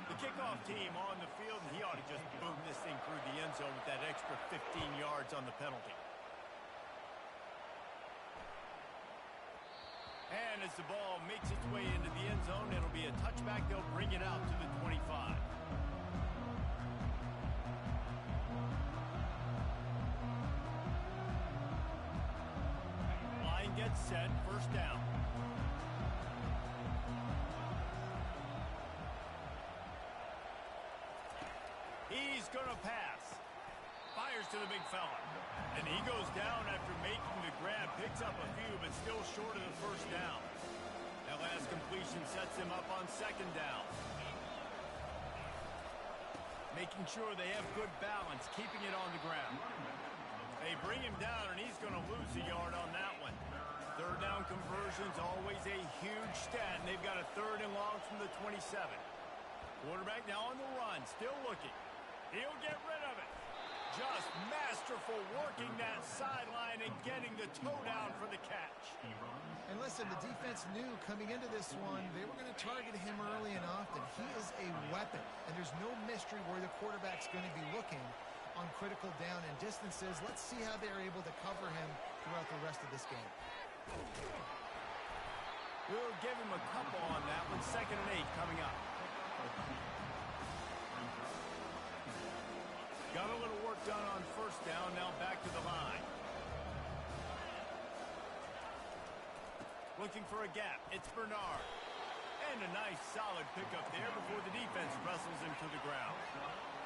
The kickoff team on the field, and he ought to just boom this thing through the end zone with that extra 15 yards on the penalty. And as the ball makes its way into the end zone, it'll be a touchback. They'll bring it out to the 25. Line gets set, 1st down. He's going to pass. Fires to the big fella. And he goes down after making the grab. Picks up a few, but still short of the 1st down. That last completion sets him up on 2nd down. Making sure they have good balance, keeping it on the ground. They bring him down, and he's going to lose a yard on that one. 3rd down conversion's always a huge stat, and they've got a 3rd and long from the 27. Quarterback now on the run, still looking. He'll get rid of it. Just masterful working that sideline and getting the toe down for the catch. And listen, the defense knew coming into this one, they were going to target him early and often. He is a weapon, and there's no mystery where the quarterback's going to be looking. on critical down and distances. Let's see how they're able to cover him throughout the rest of this game. We'll give him a couple on that one. 2nd and 8 coming up. Got a little work done on 1st down. Now back to the line. Looking for a gap. It's Bernard. And a nice solid pickup there before the defense wrestles him to the ground.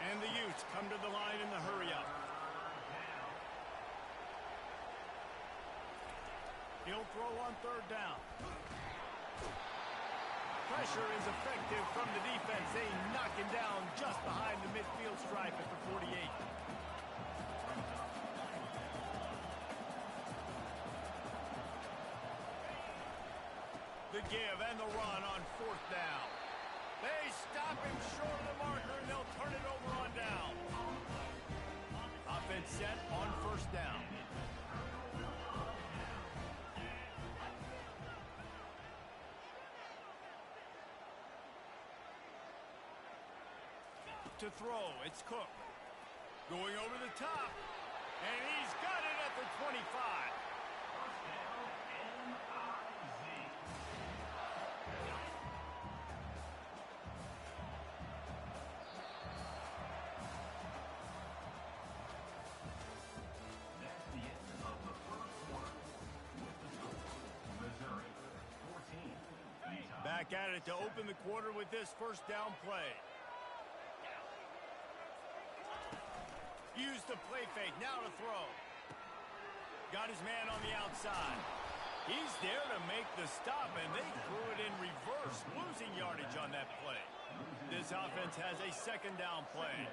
And the Utes come to the line in the hurry-up. He'll throw on 3rd down. Pressure is effective from the defense. They knock him down just behind the midfield stripe at the 48. The give and the run on 4th down. They stop him short of the marker, and they'll turn it over on down. Offense set on 1st down. To throw, it's Cook. Going over the top, and he's got it at the 25. That's the end of the 1st quarter. With the score, Missouri 14, Utah. Back at it to open the quarter with this 1st down play. Use the play fake, now to throw. Got his man on the outside. He's there to make the stop, and they threw it in reverse, losing yardage on that play. This offense has a 2nd down play.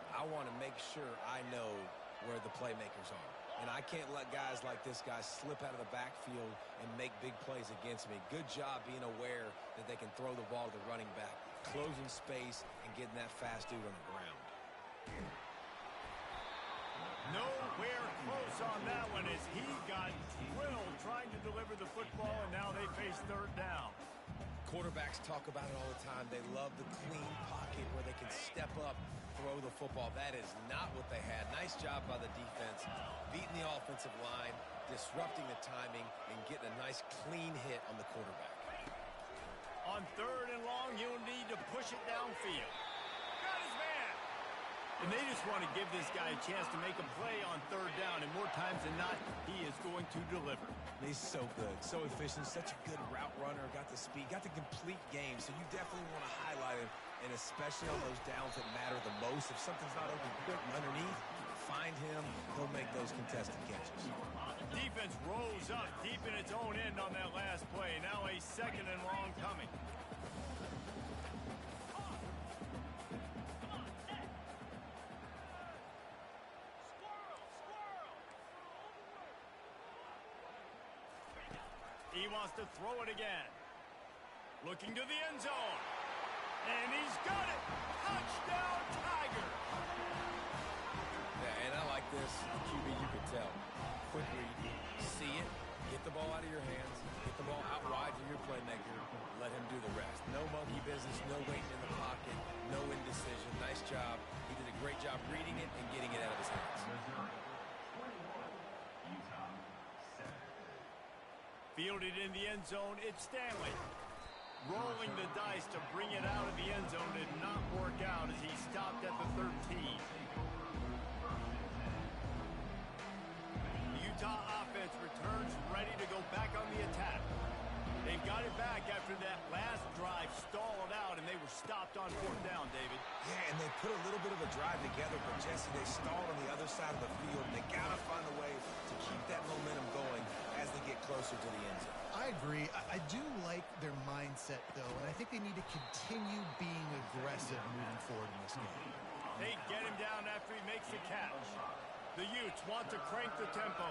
I want to make sure I know where the playmakers are. And I can't let guys like this guy slip out of the backfield and make big plays against me. Good job being aware that they can throw the ball to the running back, closing space, and getting that fast dude on the ground. Nowhere close on that one as he got drilled trying to deliver the football, and now they face 3rd down. Quarterbacks talk about it all the time. They love the clean pocket where they can step up, throw the football. That is not what they had. Nice job by the defense, beating the offensive line, disrupting the timing, and getting a nice clean hit on the quarterback. On 3rd and long, you'll need to push it downfield. Got his man. And they just want to give this guy a chance to make a play on 3rd down, and more times than not, he is going to deliver. He's so good, so efficient, such a good route runner, got the speed, got the complete game, so you definitely want to highlight him, and especially on those downs that matter the most. If something's not open quick underneath, find him, he'll make those contested catches. Defense rolls up deep in its own end on that last play. Now a 2nd and long coming. He wants to throw it again. Looking to the end zone. And he's got it. Touchdown, Tigers. Yeah, and I like this. QB, you can tell. Quick read. See it. Get the ball out of your hands. Get the ball out wide to your playmaker. Let him do the rest. No monkey business. No waiting in the pocket. No indecision. Nice job. He did a great job reading it and getting it out of his hands. Missouri 21, Utah 7. Fielded in the end zone, it's Stanley. Rolling the dice to bring it out of the end zone did not work out as he stopped at the 13. The Utah offense returns ready to go back on the attack. They've got it back after that last drive stalled out, and they were stopped on 4th down, David. Yeah, and they put a little bit of a drive together, but Jesse, they stalled on the other side of the field. They got to find a way to keep that momentum going as they get closer to the end zone. I agree. I do like their mindset, though, and I think they need to continue being aggressive moving forward in this game. They get him down after he makes the catch. The Utes want to crank the tempo.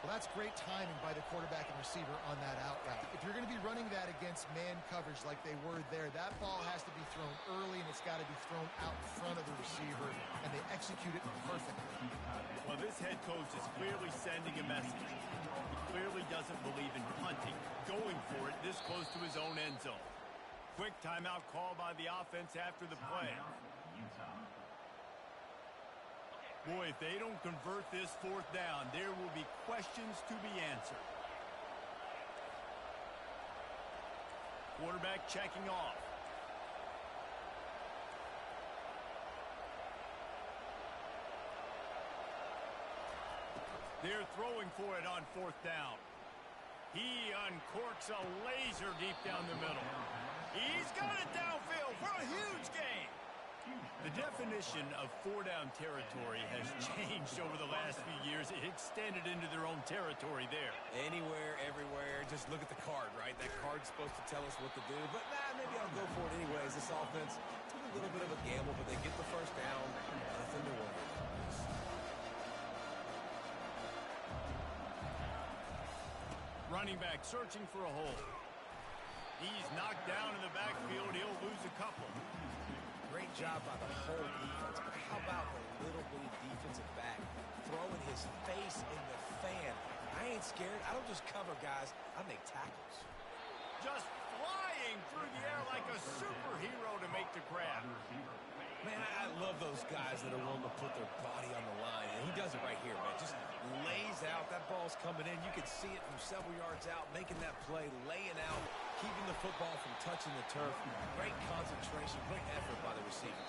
Well, that's great timing by the quarterback and receiver on that out route. If you're going to be running that against man coverage like they were there, that ball has to be thrown early, and it's got to be thrown out front of the receiver, and they execute it perfectly. Well, this head coach is clearly sending a message. He clearly doesn't believe in punting, going for it this close to his own end zone. Quick timeout call by the offense after the play. Boy, if they don't convert this fourth down, there will be questions to be answered. Quarterback checking off. They're throwing for it on fourth down. He uncorks a laser deep down the middle. He's got it downfield for a huge gain. The definition of four-down territory has changed over the last few years. It extended into their own territory there. Anywhere, everywhere. Just look at the card, right? That card's supposed to tell us what to do. But, maybe I'll go for it anyways. This offense took a little bit of a gamble, but they get the first down. Nothing to worry about. Running back searching for a hole. He's knocked down in the backfield. He'll lose a couple. Great job by the whole defense, but how about the little bitty defensive back throwing his face in the fan? I ain't scared. I don't just cover guys. I make tackles. Just flying through the air like a superhero to make the grab. Man, I love those guys that are willing to put their body on the line, and he does it right here, man. Just lays out. That ball's coming in. You can see it from several yards out, making that play, laying out, keeping the football from touching the turf. Great concentration, great effort by the receiver.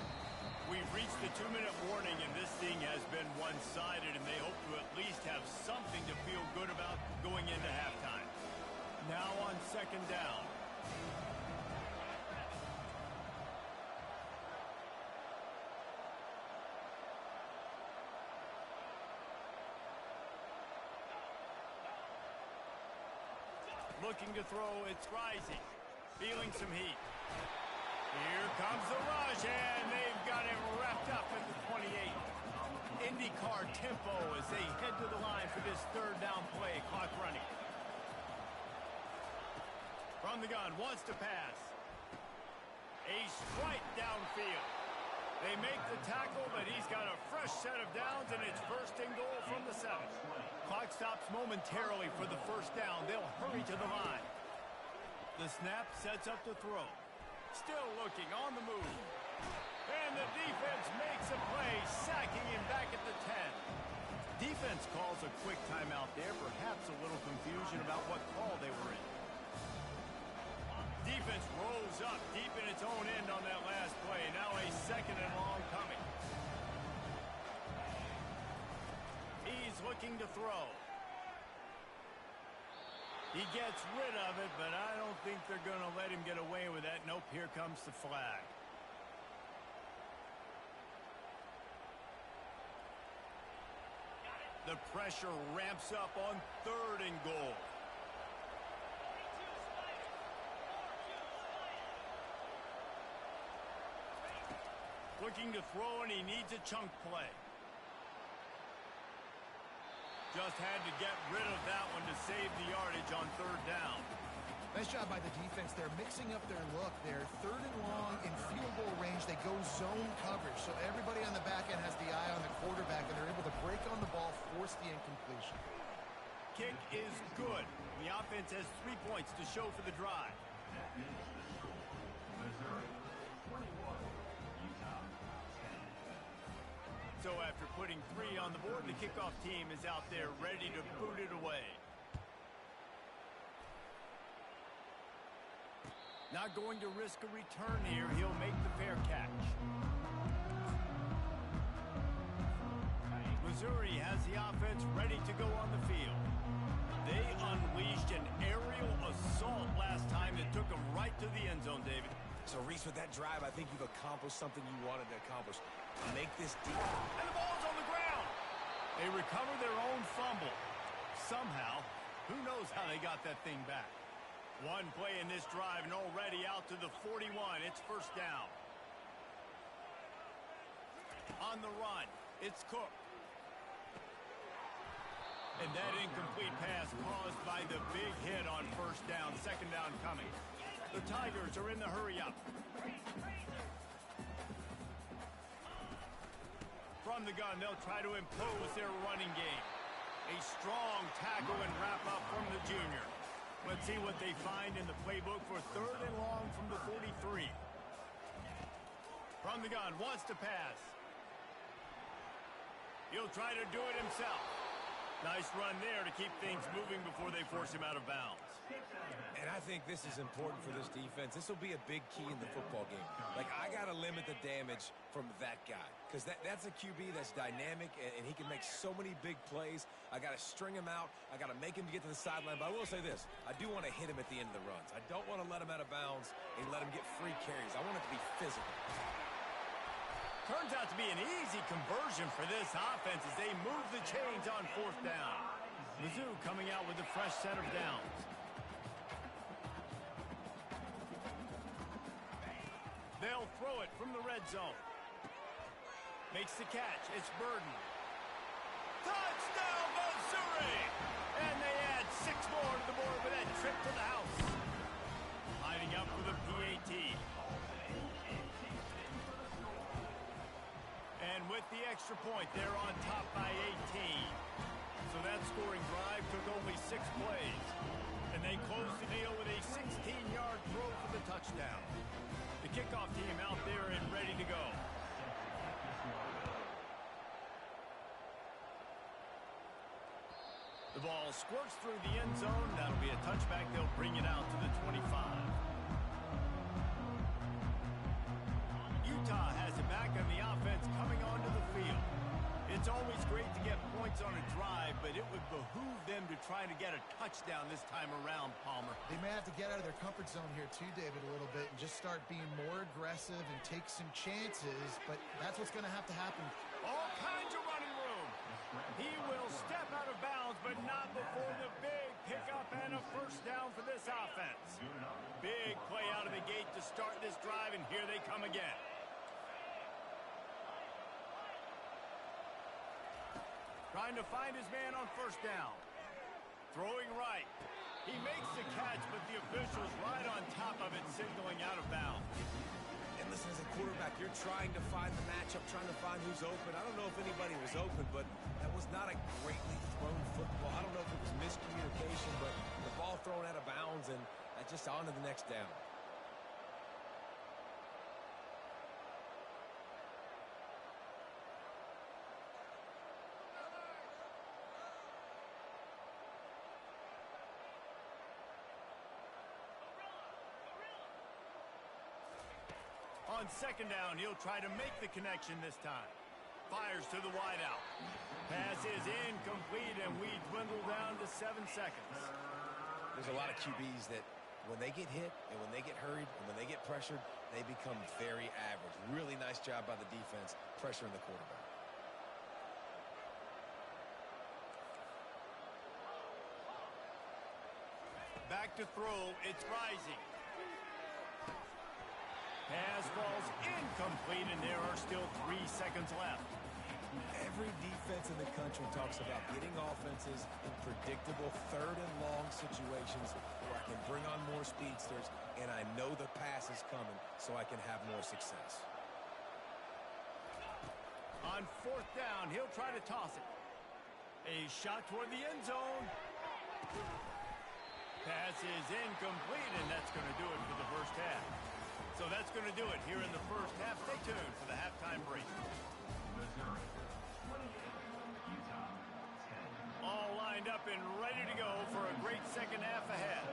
We've reached the 2-minute warning, and this thing has been one-sided, and they hope to at least have something to feel good about going into halftime. Now on second down. Looking to throw, it's rising. Feeling some heat. Here comes the rush, and they've got it wrapped up at the 28. IndyCar tempo as they head to the line for this third down play. Clock running. From the gun, wants to pass. A strike downfield. They make the tackle, but he's got a fresh set of downs, and it's first and goal from the 7. Clock stops momentarily for the first down. They'll hurry to the line. The snap sets up the throw. Still looking on the move. And the defense makes a play, sacking him back at the 10. Defense calls a quick timeout there, perhaps a little confusion about what call they were in. Defense rolls up deep in its own end on that last play. Now a second and long coming. He's looking to throw. He gets rid of it, but I don't think they're going to let him get away with that. Nope, here comes the flag. The pressure ramps up on third and goal. Looking to throw, and he needs a chunk play. Just had to get rid of that one to save the yardage on third down. Nice job by the defense. They're mixing up their look. They're third and long in field goal range. They go zone coverage. So everybody on the back end has the eye on the quarterback, and they're able to break on the ball, force the incompletion. Kick is good. The offense has 3 points to show for the drive. Missouri, 21. Utah, 10. So after putting 3 on the board, the kickoff team is out there ready to boot it away. Not going to risk a return here. He'll make the fair catch. Missouri has the offense ready to go on the field. They unleashed an aerial assault last time that took them right to the end zone, David. So, Reese, with that drive, I think you've accomplished something you wanted to accomplish. Make this deep. And the ball's on the ground. They recover their own fumble. Somehow, who knows how they got that thing back. One play in this drive and already out to the 41. It's first down. On the run, it's Cook. And that incomplete pass caused by the big hit on first down. Second down coming. The Tigers are in the hurry-up. From the gun, they'll try to impose their running game. A strong tackle and wrap-up from the junior. Let's see what they find in the playbook for third and long from the 43. From the gun, wants to pass. He'll try to do it himself. Nice run there to keep things moving before they force him out of bounds. And I think this is important for this defense. This will be a big key in the football game. Like, I got to limit the damage from that guy because that's a QB that's dynamic, and he can make so many big plays. I got to string him out. I got to make him get to the sideline. But I will say this. I do want to hit him at the end of the runs. I don't want to let him out of bounds and let him get free carries. I want it to be physical. Turns out to be an easy conversion for this offense as they move the chains on fourth down. Mizzou coming out with a fresh set of downs. They'll throw it from the red zone. Makes the catch. It's Burden. Touchdown, Missouri! And they add 6 more to the board with that trip to the house. Lining up for the PAT. And with the extra point, they're on top by 18. So that scoring drive took only 6 plays. And they closed the deal with a 16-yard throw for the touchdown. The kickoff team out there and ready to go. The ball squirts through the end zone. That'll be a touchback. They'll bring it out to the 25. Utah has it back on the offense coming onto the field. It's always great to get points on a drive, but it would behoove them to try to get a touchdown this time around, Palmer. They may have to get out of their comfort zone here too, David, a little bit and just start being more aggressive and take some chances, but that's what's going to have to happen. All kinds of running room. He will step out of bounds, but not before the big pickup and a first down for this offense. Big play out of the gate to start this drive, and here they come again. Trying to find his man on first down. Throwing right. He makes the catch, but the official's right on top of it, signaling out of bounds. And listen, as a quarterback, you're trying to find the matchup, trying to find who's open. I don't know if anybody was open, but that was not a greatly thrown football. I don't know if it was miscommunication, but the ball thrown out of bounds, and just on to the next down. On second down, he'll try to make the connection this time. Fires to the wideout. Pass is incomplete, and we dwindle down to 7 seconds. There's a lot of QBs that when they get hit and when they get hurried and when they get pressured, they become very average. Really nice job by the defense pressuring the quarterback. Back to throw. It's Rising. Pass falls incomplete, and there are still 3 seconds left. Every defense in the country talks about getting offenses in predictable third and long situations where I can bring on more speedsters, and I know the pass is coming so I can have more success. On fourth down, he'll try to toss it. A shot toward the end zone. Pass is incomplete, and that's going to do it for the first half. So that's going to do it here in the first half. Stay tuned for the halftime break. Missouri, 28, Utah, 10. All lined up and ready to go for a great second half ahead.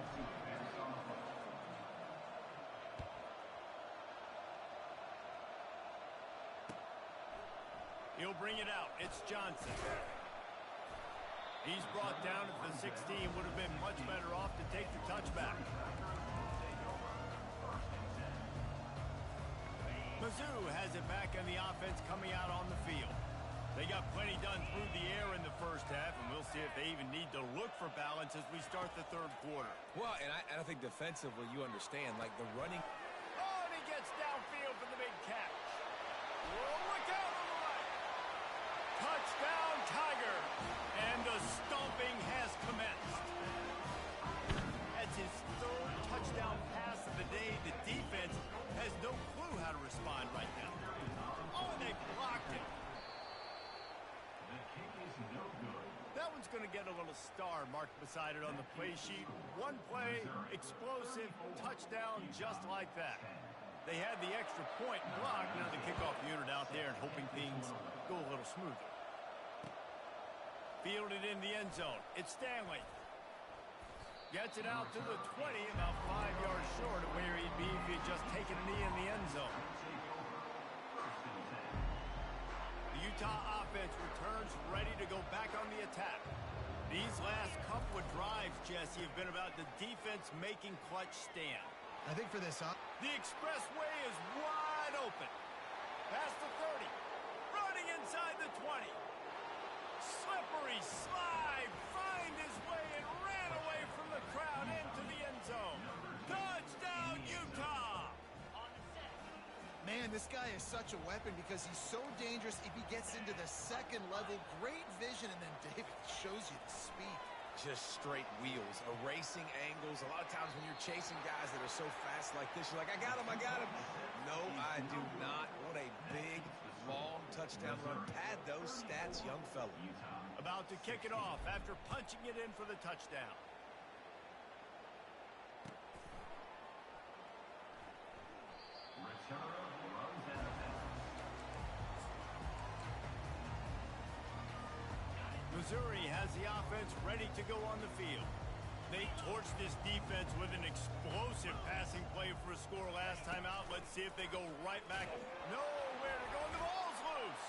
He'll bring it out. It's Johnson. He's brought down at the 16. Would have been much better off to take the touchback. Mizzou has it back on the offense coming out on the field. They got plenty done through the air in the first half, and we'll see if they even need to look for balance as we start the third quarter. Well, and I think defensively you understand, like the running. Oh, and he gets downfield for the big catch. Whoa, look out on the right. Touchdown, Tiger. And the stomping has commenced. That's his third touchdown pass of the day. The defense has no clue how to respond right now. Oh, and they blocked it. The kick is no good. That one's going to get a little star marked beside it on the play sheet. One play, explosive, touchdown, just like that. They had the extra point blocked. Now the kickoff unit out there and hoping things go a little smoother. Fielded in the end zone. It's Stanley. Gets it out to the 20, about 5 yards short of where he'd be if he'd just taken a knee in the end zone. The Utah offense returns ready to go back on the attack. These last couple of drives, Jesse, have been about the defense making clutch stand. I think for this the expressway is wide open. Past the 30. Running inside the 20. Slippery slide. Find his way and ran away from the crowd into the end zone. Touchdown, Utah! Man, this guy is such a weapon because he's so dangerous if he gets into the second level. Great vision, and then David shows you the speed. Just straight wheels, erasing angles. A lot of times when you're chasing guys that are so fast like this, you're like, I got him, I got him. No, I do not. What a big, long touchdown run. Pad those stats, young fella. About to kick it off after punching it in for the touchdown. Missouri has the offense ready to go on the field. They torched this defense with an explosive passing play for a score last time out. Let's see if they go right back. Nowhere to go, and the ball's loose.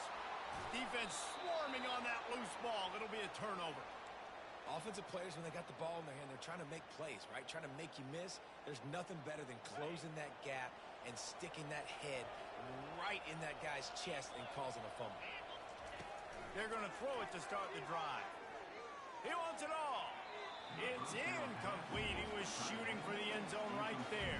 Defense swarming on that loose ball. It'll be a turnover. Offensive players, when they got the ball in their hand, they're trying to make plays, right? Trying to make you miss. There's nothing better than closing that gap and sticking that head right in that guy's chest and causing a fumble. They're going to throw it to start the drive. He wants it all. It's incomplete. He was shooting for the end zone right there.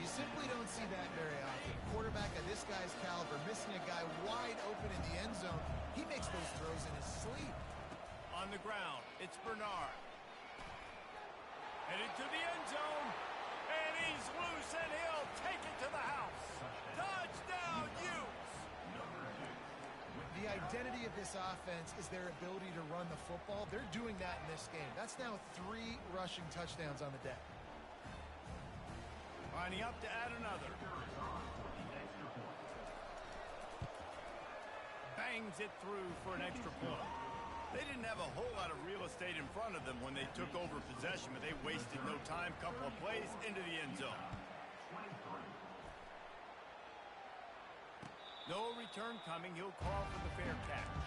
You simply don't see that very often. Quarterback of this guy's caliber missing a guy wide open in the end zone. He makes those throws in his sleep. On the ground, it's Bernard. Headed to the end zone. And he's loose, and he'll take it to the house. Touchdown, Utes! The identity of this offense is their ability to run the football. They're doing that in this game. That's now 3 rushing touchdowns on the day. Lining up to add another. Bangs it through for an extra point. They didn't have a whole lot of real estate in front of them when they took over possession, but they wasted no time. Couple of plays into the end zone. No return coming. He'll call for the fair catch.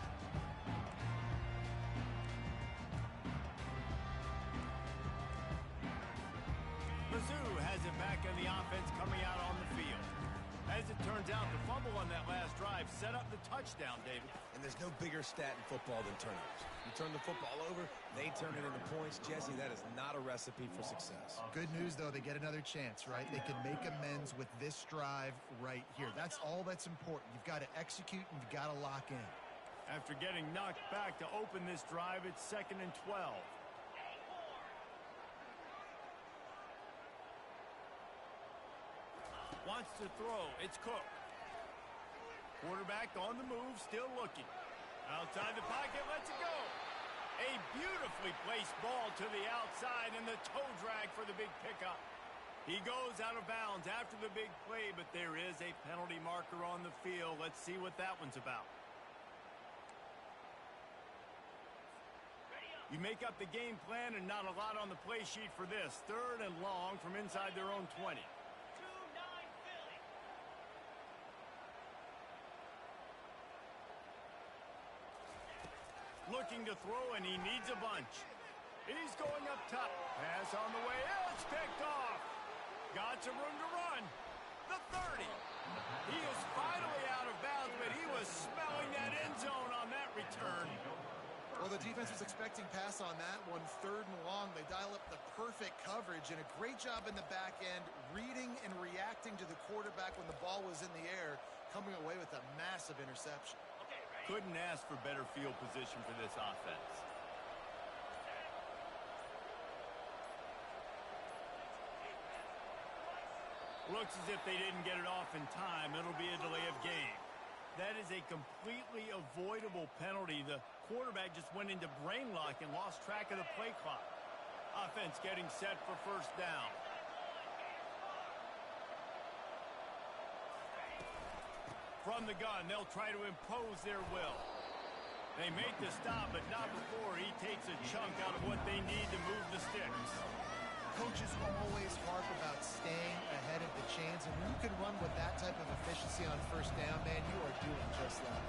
Mizzou has it back, and the offense coming out on the field. As it turns out, the fumble on that last drive set up the touchdown, David. And there's no bigger stat in football than turnovers. You turn the football over, they turn it into points. Jesse, that is not a recipe for success. Good news, though, they get another chance, right? They can make amends with this drive right here. That's all that's important. You've got to execute, and you've got to lock in. After getting knocked back to open this drive, it's 2nd and 12. Wants to throw. It's Cook. Quarterback on the move, still looking. Outside the pocket, lets it go. A beautifully placed ball to the outside, and the toe drag for the big pickup. He goes out of bounds after the big play, but there is a penalty marker on the field. Let's see what that one's about. You make up the game plan, and not a lot on the play sheet for this. 3rd and long from inside their own 20. Looking to throw, and he needs a bunch. He's going up top. Pass on the way. It's picked off. Got some room to run. The 30. He is finally out of bounds, but he was smelling that end zone on that return. Well, the defense was expecting pass on that one. 3rd and long. They dial up the perfect coverage, and a great job in the back end, reading and reacting to the quarterback when the ball was in the air, coming away with a massive interception. Couldn't ask for better field position for this offense. Looks as if they didn't get it off in time. It'll be a delay of game. That is a completely avoidable penalty. The quarterback just went into brain lock and lost track of the play clock. Offense getting set for 1st down. From the gun, they'll try to impose their will. They make the stop, but not before he takes a chunk out of what they need to move the sticks. Coaches always harp about staying ahead of the chains, and when you can run with that type of efficiency on first down, man, you are doing just that.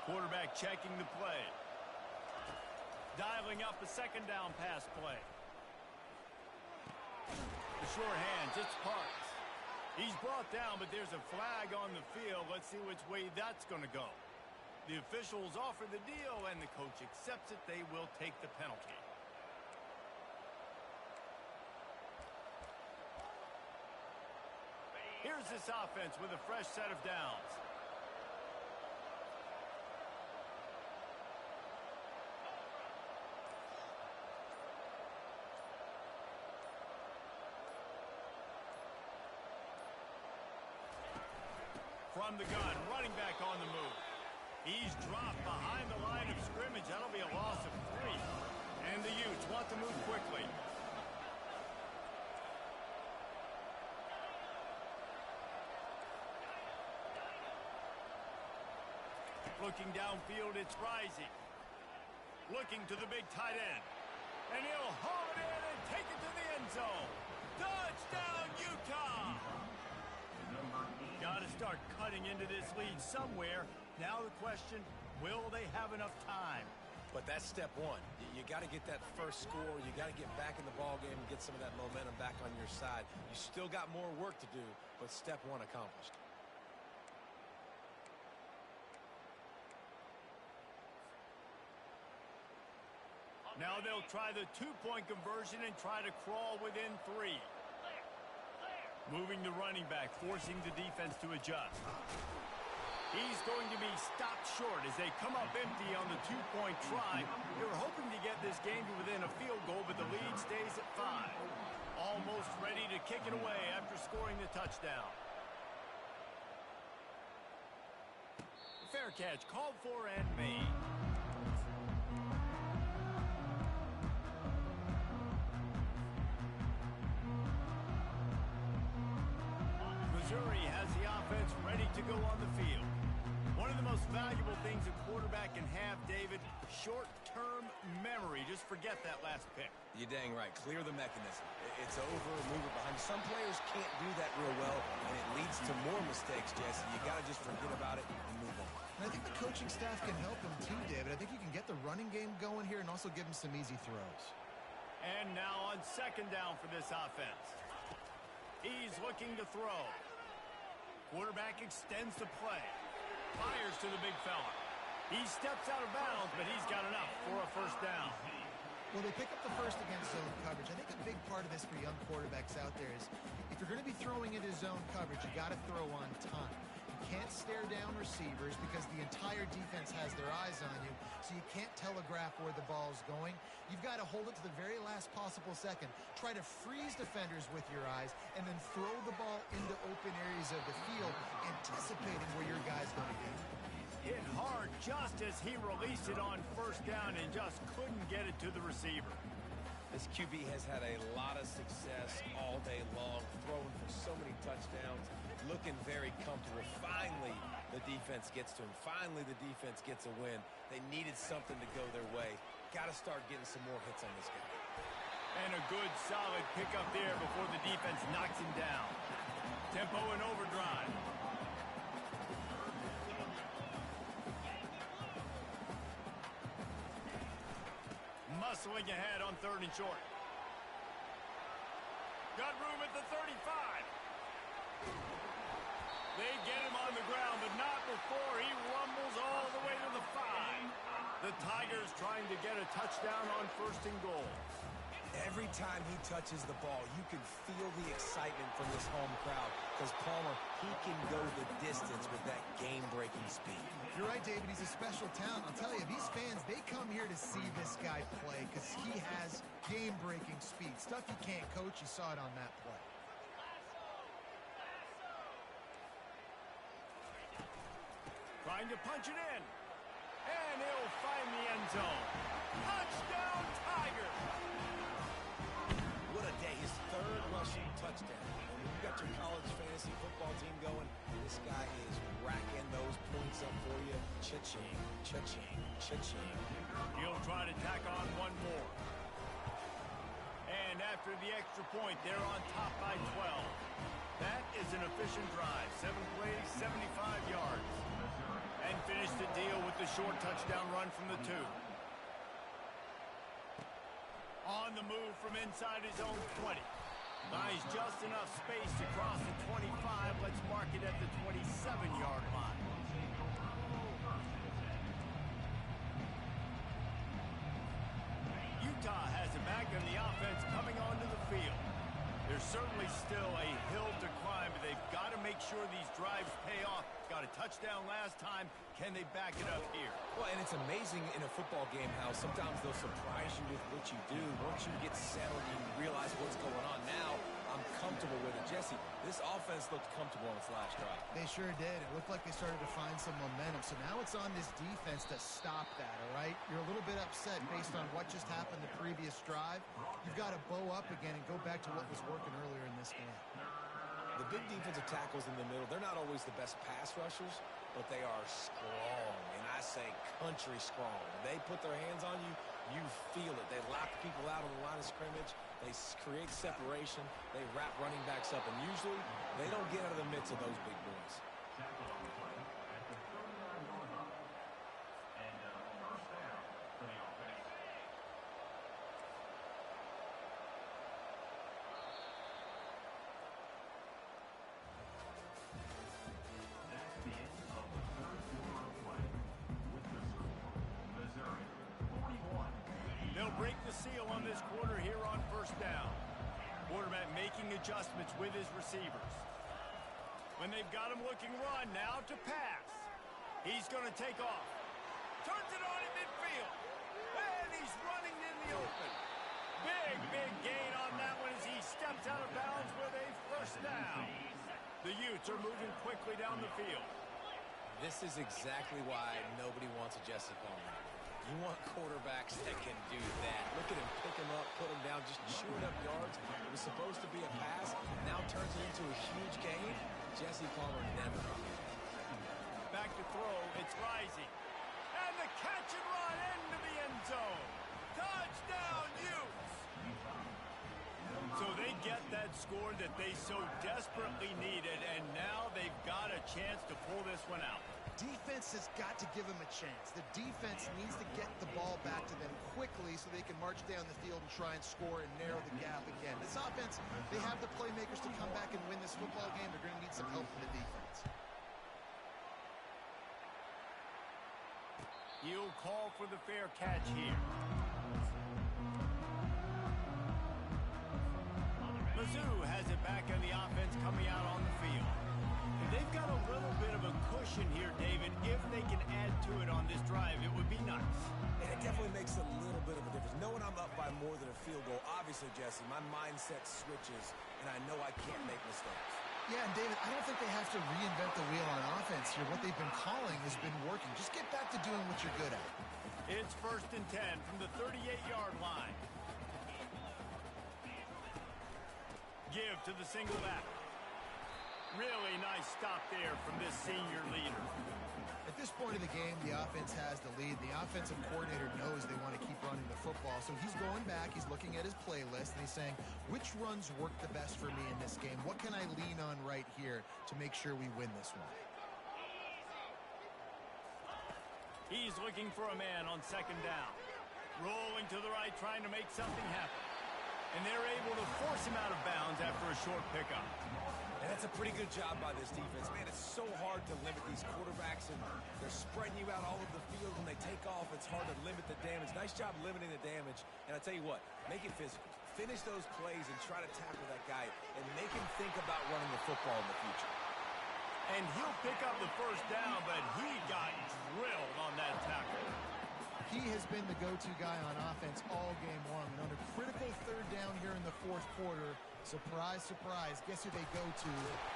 Quarterback checking the play. Dialing up a second down pass play. The sure hands, it's Parks. He's brought down, but there's a flag on the field. Let's see which way that's going to go. The officials offer the deal, and the coach accepts it. They will take the penalty. Here's this offense with a fresh set of downs. From the gun, running back on the move. He's dropped behind the line of scrimmage. That'll be a loss of 3. And the Utes want to move quickly. Looking downfield, it's Rising. Looking to the big tight end. And he'll haul it in and take it to the end zone. Touchdown, Utah! Got to start cutting into this lead somewhere. Now the question, will they have enough time? But that's step one. You got to get that first score. You got to get back in the ball game and get some of that momentum back on your side. You still got more work to do, but step one accomplished. Now they'll try the two-point conversion and try to crawl within 3. Moving the running back, forcing the defense to adjust. He's going to be stopped short as they come up empty on the two-point try. They were hoping to get this game to within a field goal, but the lead stays at 5. Almost ready to kick it away after scoring the touchdown. Fair catch called for and made. Missouri has the offense ready to go on the field. One of the most valuable things a quarterback can have, David, short-term memory. Just forget that last pick. You're dang right. Clear the mechanism. It's over, move it behind. Some players can't do that real well, and it leads to more mistakes, Jesse. You got to just forget about it and move on. And I think the coaching staff can help him too, David. I think you can get the running game going here and also give him some easy throws. And now on second down for this offense. He's looking to throw. Quarterback extends the play. Fires to the big fella. He steps out of bounds, but he's got enough for a first down. Well, they pick up the first against zone coverage. I think a big part of this for young quarterbacks out there is if you're going to be throwing into zone coverage, you got to throw on time. You can't stare down receivers because the entire defense has their eyes on you, so you can't telegraph where the ball's going. You've got to hold it to the very last possible second. Try to freeze defenders with your eyes, and then throw the ball into open areas of the field, anticipating where your guy's going to be. Hit hard just as he released it on first down and just couldn't get it to the receiver. This QB has had a lot of success all day long, throwing for so many touchdowns, looking very comfortable. Finally, the defense gets to him. Finally, the defense gets a win. They needed something to go their way. Got to start getting some more hits on this guy. And a good, solid pickup there before the defense knocks him down. Tempo and overdrive. Muscling ahead on third and short. Got room at the 35. They get him on the ground, but not before he rumbles all the way to the 5. The Tigers trying to get a touchdown on first and goal. Every time he touches the ball, you can feel the excitement from this home crowd because Palmer, he can go the distance with that game-breaking speed. You're right, David. He's a special talent. I'll tell you, these fans, they come here to see this guy play because he has game-breaking speed. Stuff you can't coach. You saw it on that play. Trying to punch it in. And he'll find the end zone. Touchdown, Tigers! What a day. His third rushing touchdown. And when you got your college fantasy football team going, this guy is racking those points up for you. Cha-ching, cha-ching, cha-ching. He'll try to tack on one more. And after the extra point, they're on top by 12. That is an efficient drive. 7 plays, 75 yards. And finish the deal with the short touchdown run from the 2. On the move from inside his own 20. Buys just enough space to cross the 25. Let's mark it at the 27-yard line. Utah has it back on the offense coming onto the field. There's certainly still a hill to climb, but they've got to make sure these drives pay off. Got a touchdown last time. Can they back it up here? Well, and it's amazing in a football game how sometimes they'll surprise you with what you do. Once you get settled, you realize what's going on. Now, I'm comfortable with it. Jesse, this offense looked comfortable on its last drive. They sure did. It looked like they started to find some momentum. So now it's on this defense to stop that, all right? You're a little bit upset based on what just happened the previous drive. You've got to bow up again and go back to what was working earlier in this game. The big defensive tackles in the middle, they're not always the best pass rushers, but they are strong, and I say country strong. When they put their hands on you, you feel it. They lock people out on the line of scrimmage. They create separation. They wrap running backs up, and usually they don't get out of the midst of those big boys. Tackle on the play at the 39-yard line. And first down for the offense. That's the end of the third quarter of play. With the score, Missouri 41. They'll break the seal on this quarter here on first down. Quarterback making adjustments with his receivers. When they've got him looking run, now to pass. He's going to take off. Turns it on in midfield. And he's running in the open. Big gain on that one as he steps out of bounds with a first down. The Utes are moving quickly down the field. This is exactly why nobody wants a Jesse Palmer. You want quarterbacks that can do that. Look at him pick him up, put him down, just chewing up yards. It was supposed to be a pass, now turns it into a huge gain. Jesse Palmer never. Back to throw, it's rising. And the catch and run into the end zone. Touchdown, Utes! So they get that score that they so desperately needed, and now they've got a chance to pull this one out. Defense has got to give them a chance. The defense needs to get the ball back to them quickly so they can march down the field and try and score and narrow the gap again. This offense, they have the playmakers to come back and win this football game. They're going to need some help from the defense. He'll call for the fair catch here. Mizzou has it back on the offense coming out on the field. And they've got a little bit of a cushion here, David. If they can add to it on this drive, it would be nice. And it definitely makes a little bit of a difference. Knowing I'm up by more than a field goal, obviously, Jesse, my mindset switches, and I know I can't make mistakes. Yeah, and David, I don't think they have to reinvent the wheel on offense here. What they've been calling has been working. Just get back to doing what you're good at. It's 1st and 10 from the 38-yard line. Give to the single back. Really nice stop there from this senior leader. At this point of the game, the offense has the lead. The offensive coordinator knows they want to keep running the football. So he's going back, he's looking at his playlist, and he's saying, which runs work the best for me in this game? What can I lean on right here to make sure we win this one? He's looking for a man on 2nd down. Rolling to the right, trying to make something happen. And they're able to force him out of bounds after a short pickup. And that's a pretty good job by this defense. Man, it's so hard to limit these quarterbacks, and they're spreading you out all over the field. When they take off, it's hard to limit the damage. Nice job limiting the damage. And I tell you what, make it physical. Finish those plays and try to tackle that guy and make him think about running the football in the future. And he'll pick up the first down, but he got drilled on that tackle. He has been the go-to guy on offense all game long. And on a critical 3rd down here in the 4th quarter, surprise, surprise, guess who they go to?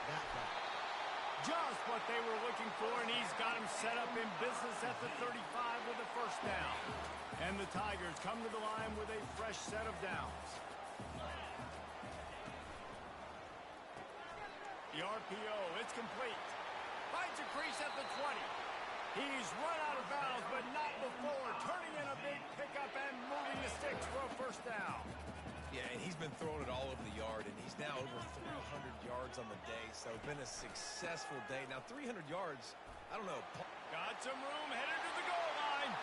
That guy. Just what they were looking for, and he's got him set up in business at the 35 with a first down. And the Tigers come to the line with a fresh set of downs. The RPO, it's complete. Finds a crease at the 20. He's run out of bounds, but not before turning in a big pickup and moving the sticks for a first down. Yeah, and he's been throwing it all over the yard, and he's now over 300 yards on the day, so it's been a successful day. Now, 300 yards, I don't know. Got some room, headed to the goal line.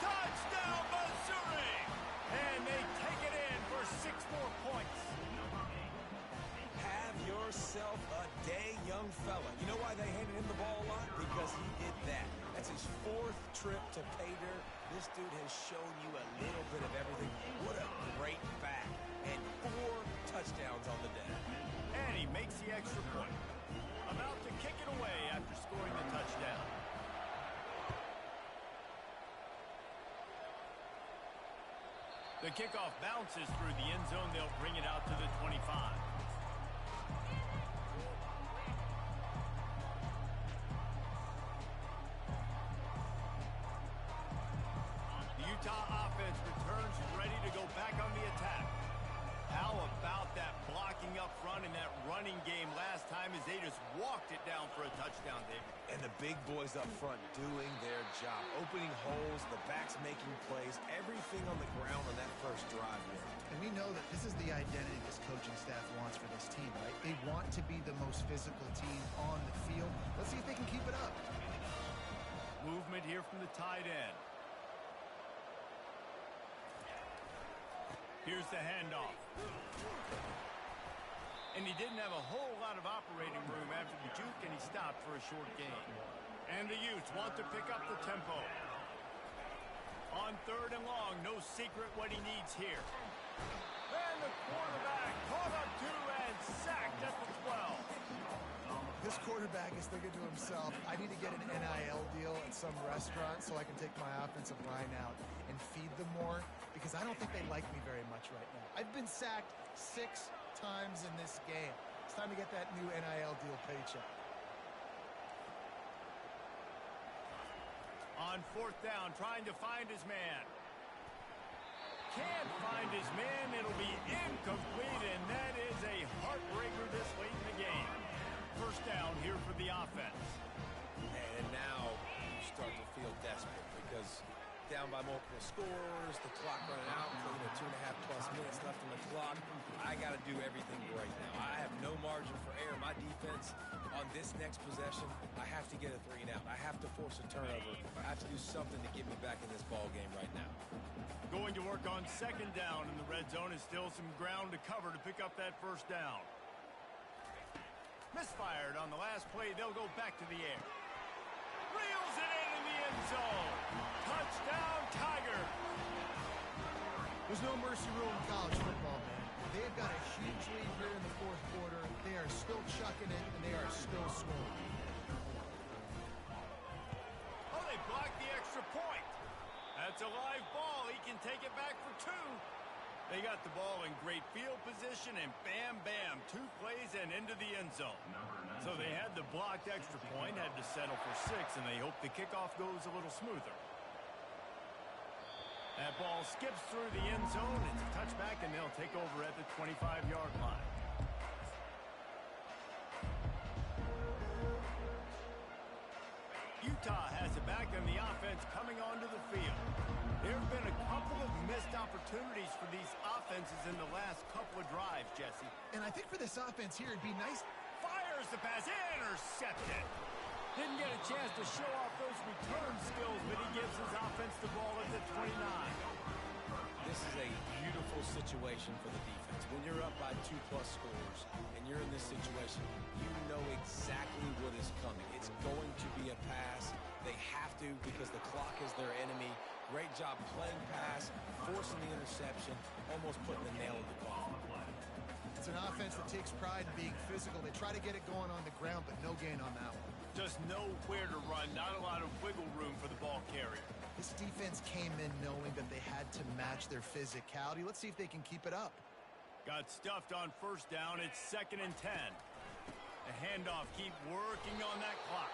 Touchdown, Missouri! And they take it in for 6 more points. Have yourself a day, young fella. You know why they handed him the ball a lot? Because he did that. That's his 4th trip to pay dirt. This dude has shown you a little bit of everything. What a great back. And 4 touchdowns on the day. And he makes the extra point. About to kick it away after scoring the touchdown. The kickoff bounces through the end zone. They'll bring it out to the 25. The Utah offense returns ready to go back on the attack. How about that blocking up front in that running game last time as they just walked it down for a touchdown, David? And the big boys up front doing their job. Opening holes, the backs making plays, everything on the ground on that first drive there. And we know that this is the identity this coaching staff wants for this team, right? They want to be the most physical team on the field. Let's see if they can keep it up. Movement here from the tight end. Here's the handoff. And he didn't have a whole lot of operating room after the juke, and he stopped for a short gain. And the Utes want to pick up the tempo. On 3rd and long, no secret what he needs here. And the quarterback caught up to and sacked at the 12. This quarterback is thinking to himself, I need to get an NIL deal at some restaurant so I can take my offensive line out and feed them more, because I don't think they like me very much right now. I've been sacked 6 times in this game. It's time to get that new NIL deal paycheck. On 4th down, trying to find his man. Can't find his man. It'll be incomplete, and that is a heartbreaker this late in the game. First down here for the offense. And now you start to feel desperate because down by multiple scores, the clock running out, 2.5+ minutes left on the clock. I got to do everything right now. I have no margin for error. My defense on this next possession, I have to get a 3 and out. I have to force a turnover. I have to do something to get me back in this ball game right now. Going to work on 2nd down in the red zone. Is still some ground to cover to pick up that first down. Misfired on the last play. They'll go back to the air. Reels it in the end zone. Touchdown, Tiger. There's no mercy rule in college football, man. They've got a huge lead here in the 4th quarter. They are still chucking it, and they are still scoring. Oh, they blocked the extra point. That's a live ball. He can take it back for 2. They got the ball in great field position, and bam, bam, 2 plays and into the end zone. So they had the blocked extra point, had to settle for 6, and they hope the kickoff goes a little smoother. That ball skips through the end zone. It's a touchback, and they'll take over at the 25-yard line. Utah has it back on the offense coming onto the field. There have been a couple of missed opportunities for these offenses in the last couple of drives, Jesse. And I think for this offense here, it'd be nice. Fires the pass, intercepted. Didn't get a chance to show off those return skills, but he gives his offense the ball at the 29. This is a beautiful situation for the defense. When you're up by 2+ scores and you're in this situation, you know exactly what is coming. It's going to be a pass. They have to because the clock is their enemy. Great job playing pass, forcing the interception, almost putting the nail in the coffin. It's an offense that takes pride in being physical. They try to get it going on the ground, but no gain on that one. Just nowhere to run, not a lot of wiggle room for the ball carrier. This defense came in knowing that they had to match their physicality. Let's see if they can keep it up. Got stuffed on 1st down. It's 2nd and 10. The handoff, keep working on that clock.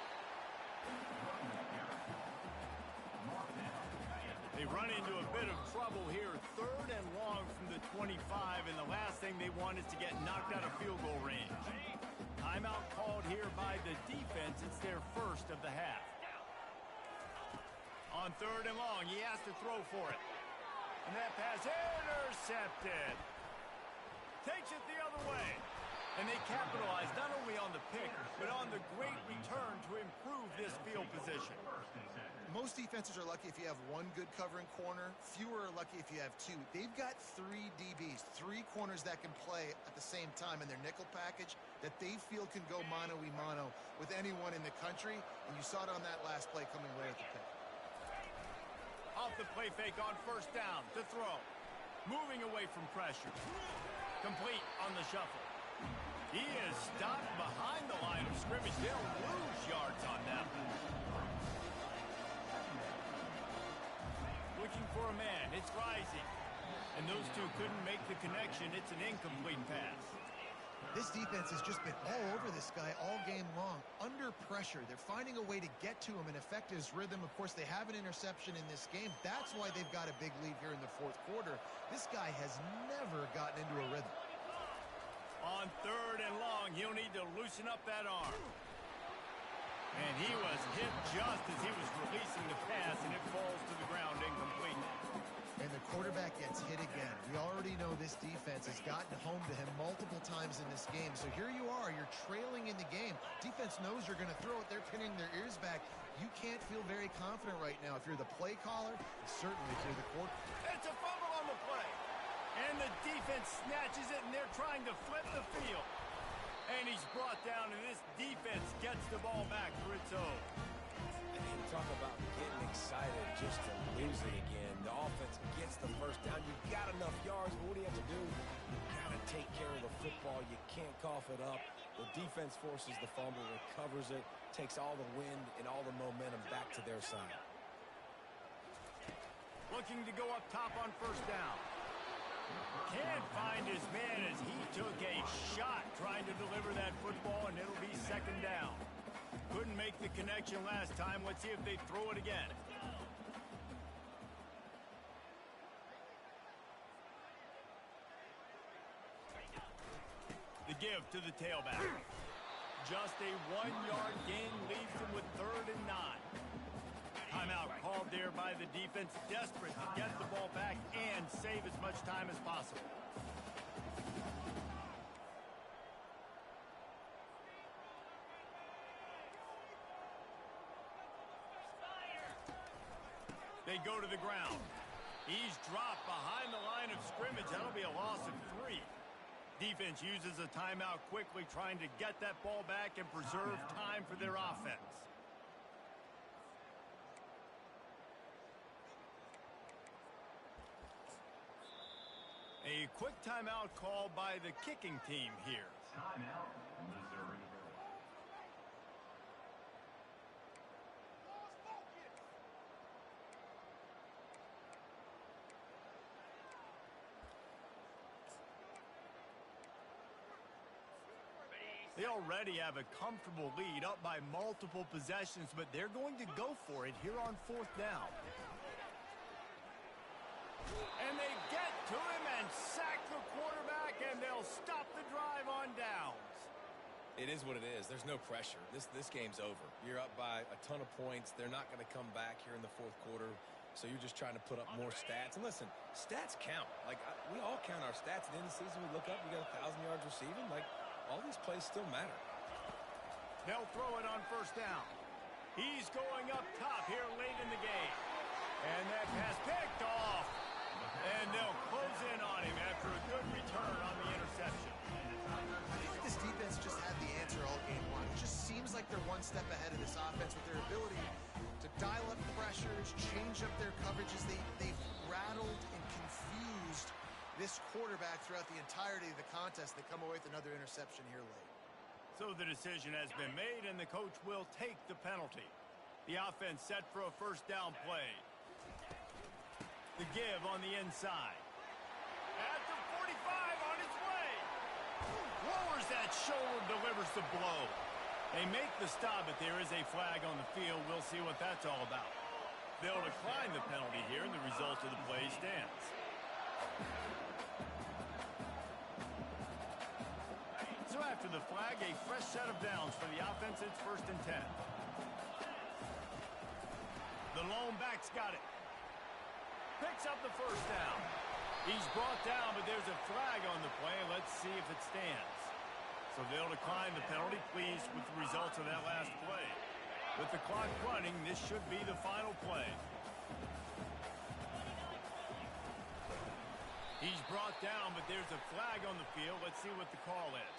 They run into a bit of trouble here. 3rd and long from the 25, and the last thing they want is to get knocked out of field goal range. timeout called here by the defense. It's their first of the half. On 3rd and long, he has to throw for it. And that pass intercepted. Takes it the other way. And they capitalize not only on the pick, but on the great return to improve this field position. Most defenses are lucky if you have one good covering corner. Fewer are lucky if you have two. They've got 3 DBs, 3 corners that can play at the same time in their nickel package that they feel can go mano-a-mano with anyone in the country. And you saw it on that last play coming right at the pick. Off the play fake on 1st down to throw. Moving away from pressure. Complete on the shuffle. He is stopped behind the line of scrimmage. They'll lose yards on them. Looking for a man. It's rising. And those two couldn't make the connection. It's an incomplete pass. This defense has just been all over this guy all game long. Under pressure. They're finding a way to get to him and affect his rhythm. Of course, they have an interception in this game. That's why they've got a big lead here in the 4th quarter. This guy has never gotten into a rhythm. On 3rd and long, he'll need to loosen up that arm. And he was hit just as he was releasing the pass, and it falls to the ground incomplete. And the quarterback gets hit again. We already know this defense has gotten home to him multiple times in this game. So here you are, you're trailing in the game. Defense knows you're going to throw it. They're pinning their ears back. You can't feel very confident right now if you're the play caller, certainly if you're the quarterback. It's a fumble on the play. And the defense snatches it, and they're trying to flip the field. And he's brought down, and this defense gets the ball back for its own. And talk about getting excited just to lose it again. The offense gets the 1st down. You've got enough yards, but what do you have to do? You've got to take care of the football. You can't cough it up. The defense forces the fumble, recovers it, takes all the wind and all the momentum back to their side. Looking to go up top on 1st down. Can't find his man as he took a shot trying to deliver that football, and it'll be 2nd down. Couldn't make the connection last time. Let's see if they throw it again. The give to the tailback. Just a 1-yard gain leaves him with 3rd and 9. Timeout called there by the defense, desperate to get the ball back and save as much time as possible. They go to the ground. He's dropped behind the line of scrimmage. That'll be a loss of 3. Defense uses a timeout quickly, trying to get that ball back and preserve time for their offense. A quick timeout called by the kicking team here. Timeout, Missouri. They already have a comfortable lead, up by multiple possessions, but they're going to go for it here on 4th down. And they get to him and sack the quarterback, and they'll stop the drive on downs. It is what it is. There's no pressure. This game's over. You're up by a ton of points. They're not going to come back here in the 4th quarter, so you're just trying to put up more stats. And listen, stats count. Like, we all count our stats. At the end of the season, we look up, we got 1,000 yards receiving. Like, all these plays still matter. They'll throw it on 1st down. He's going up top here late in the game. And that pass picked off. And they'll close in on him after a good return on the interception. I feel like this defense just had the answer all game long. It just seems like they're one step ahead of this offense with their ability to dial up pressures, change up their coverages. They've rattled and confused this quarterback throughout the entirety of the contest. They come away with another interception here late. So the decision has been made, and the coach will take the penalty. The offense set for a 1st down play. The give on the inside. At the 45 on its way. Lowers that shoulder, delivers the blow. They make the stop, but there is a flag on the field. We'll see what that's all about. They'll decline the penalty here, and the result of the play stands. So after the flag, a fresh set of downs for the offense. It's 1st and 10. The lone back's got it. Picks up the first down. He's brought down, but there's a flag on the play. Let's see if it stands. So they'll decline the penalty. Pleased with the results of that last play. With the clock running, this should be the final play. He's brought down, but there's a flag on the field. Let's see what the call is.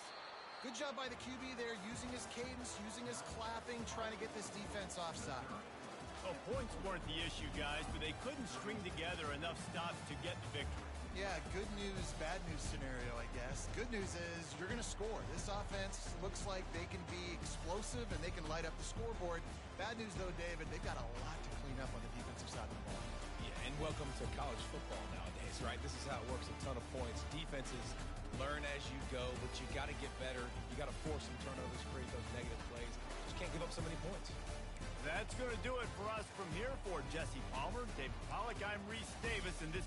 Good job by the QB there, using his cadence, using his clapping, trying to get this defense offside. Well, points weren't the issue, guys, but they couldn't string together enough stops to get the victory. Yeah, good news, bad news scenario, I guess. Good news is you're going to score. This offense looks like they can be explosive and they can light up the scoreboard. Bad news, though, David, they've got a lot to clean up on the defensive side of the ball. Yeah, and welcome to college football nowadays, right? This is how it works, a ton of points. Defenses learn as you go, but you got to get better. You got to force some turnovers, create those negative plays. Just can't give up so many points. That's going to do it for us from here. For Jesse Palmer, David Pollack, I'm Reese Davis, and this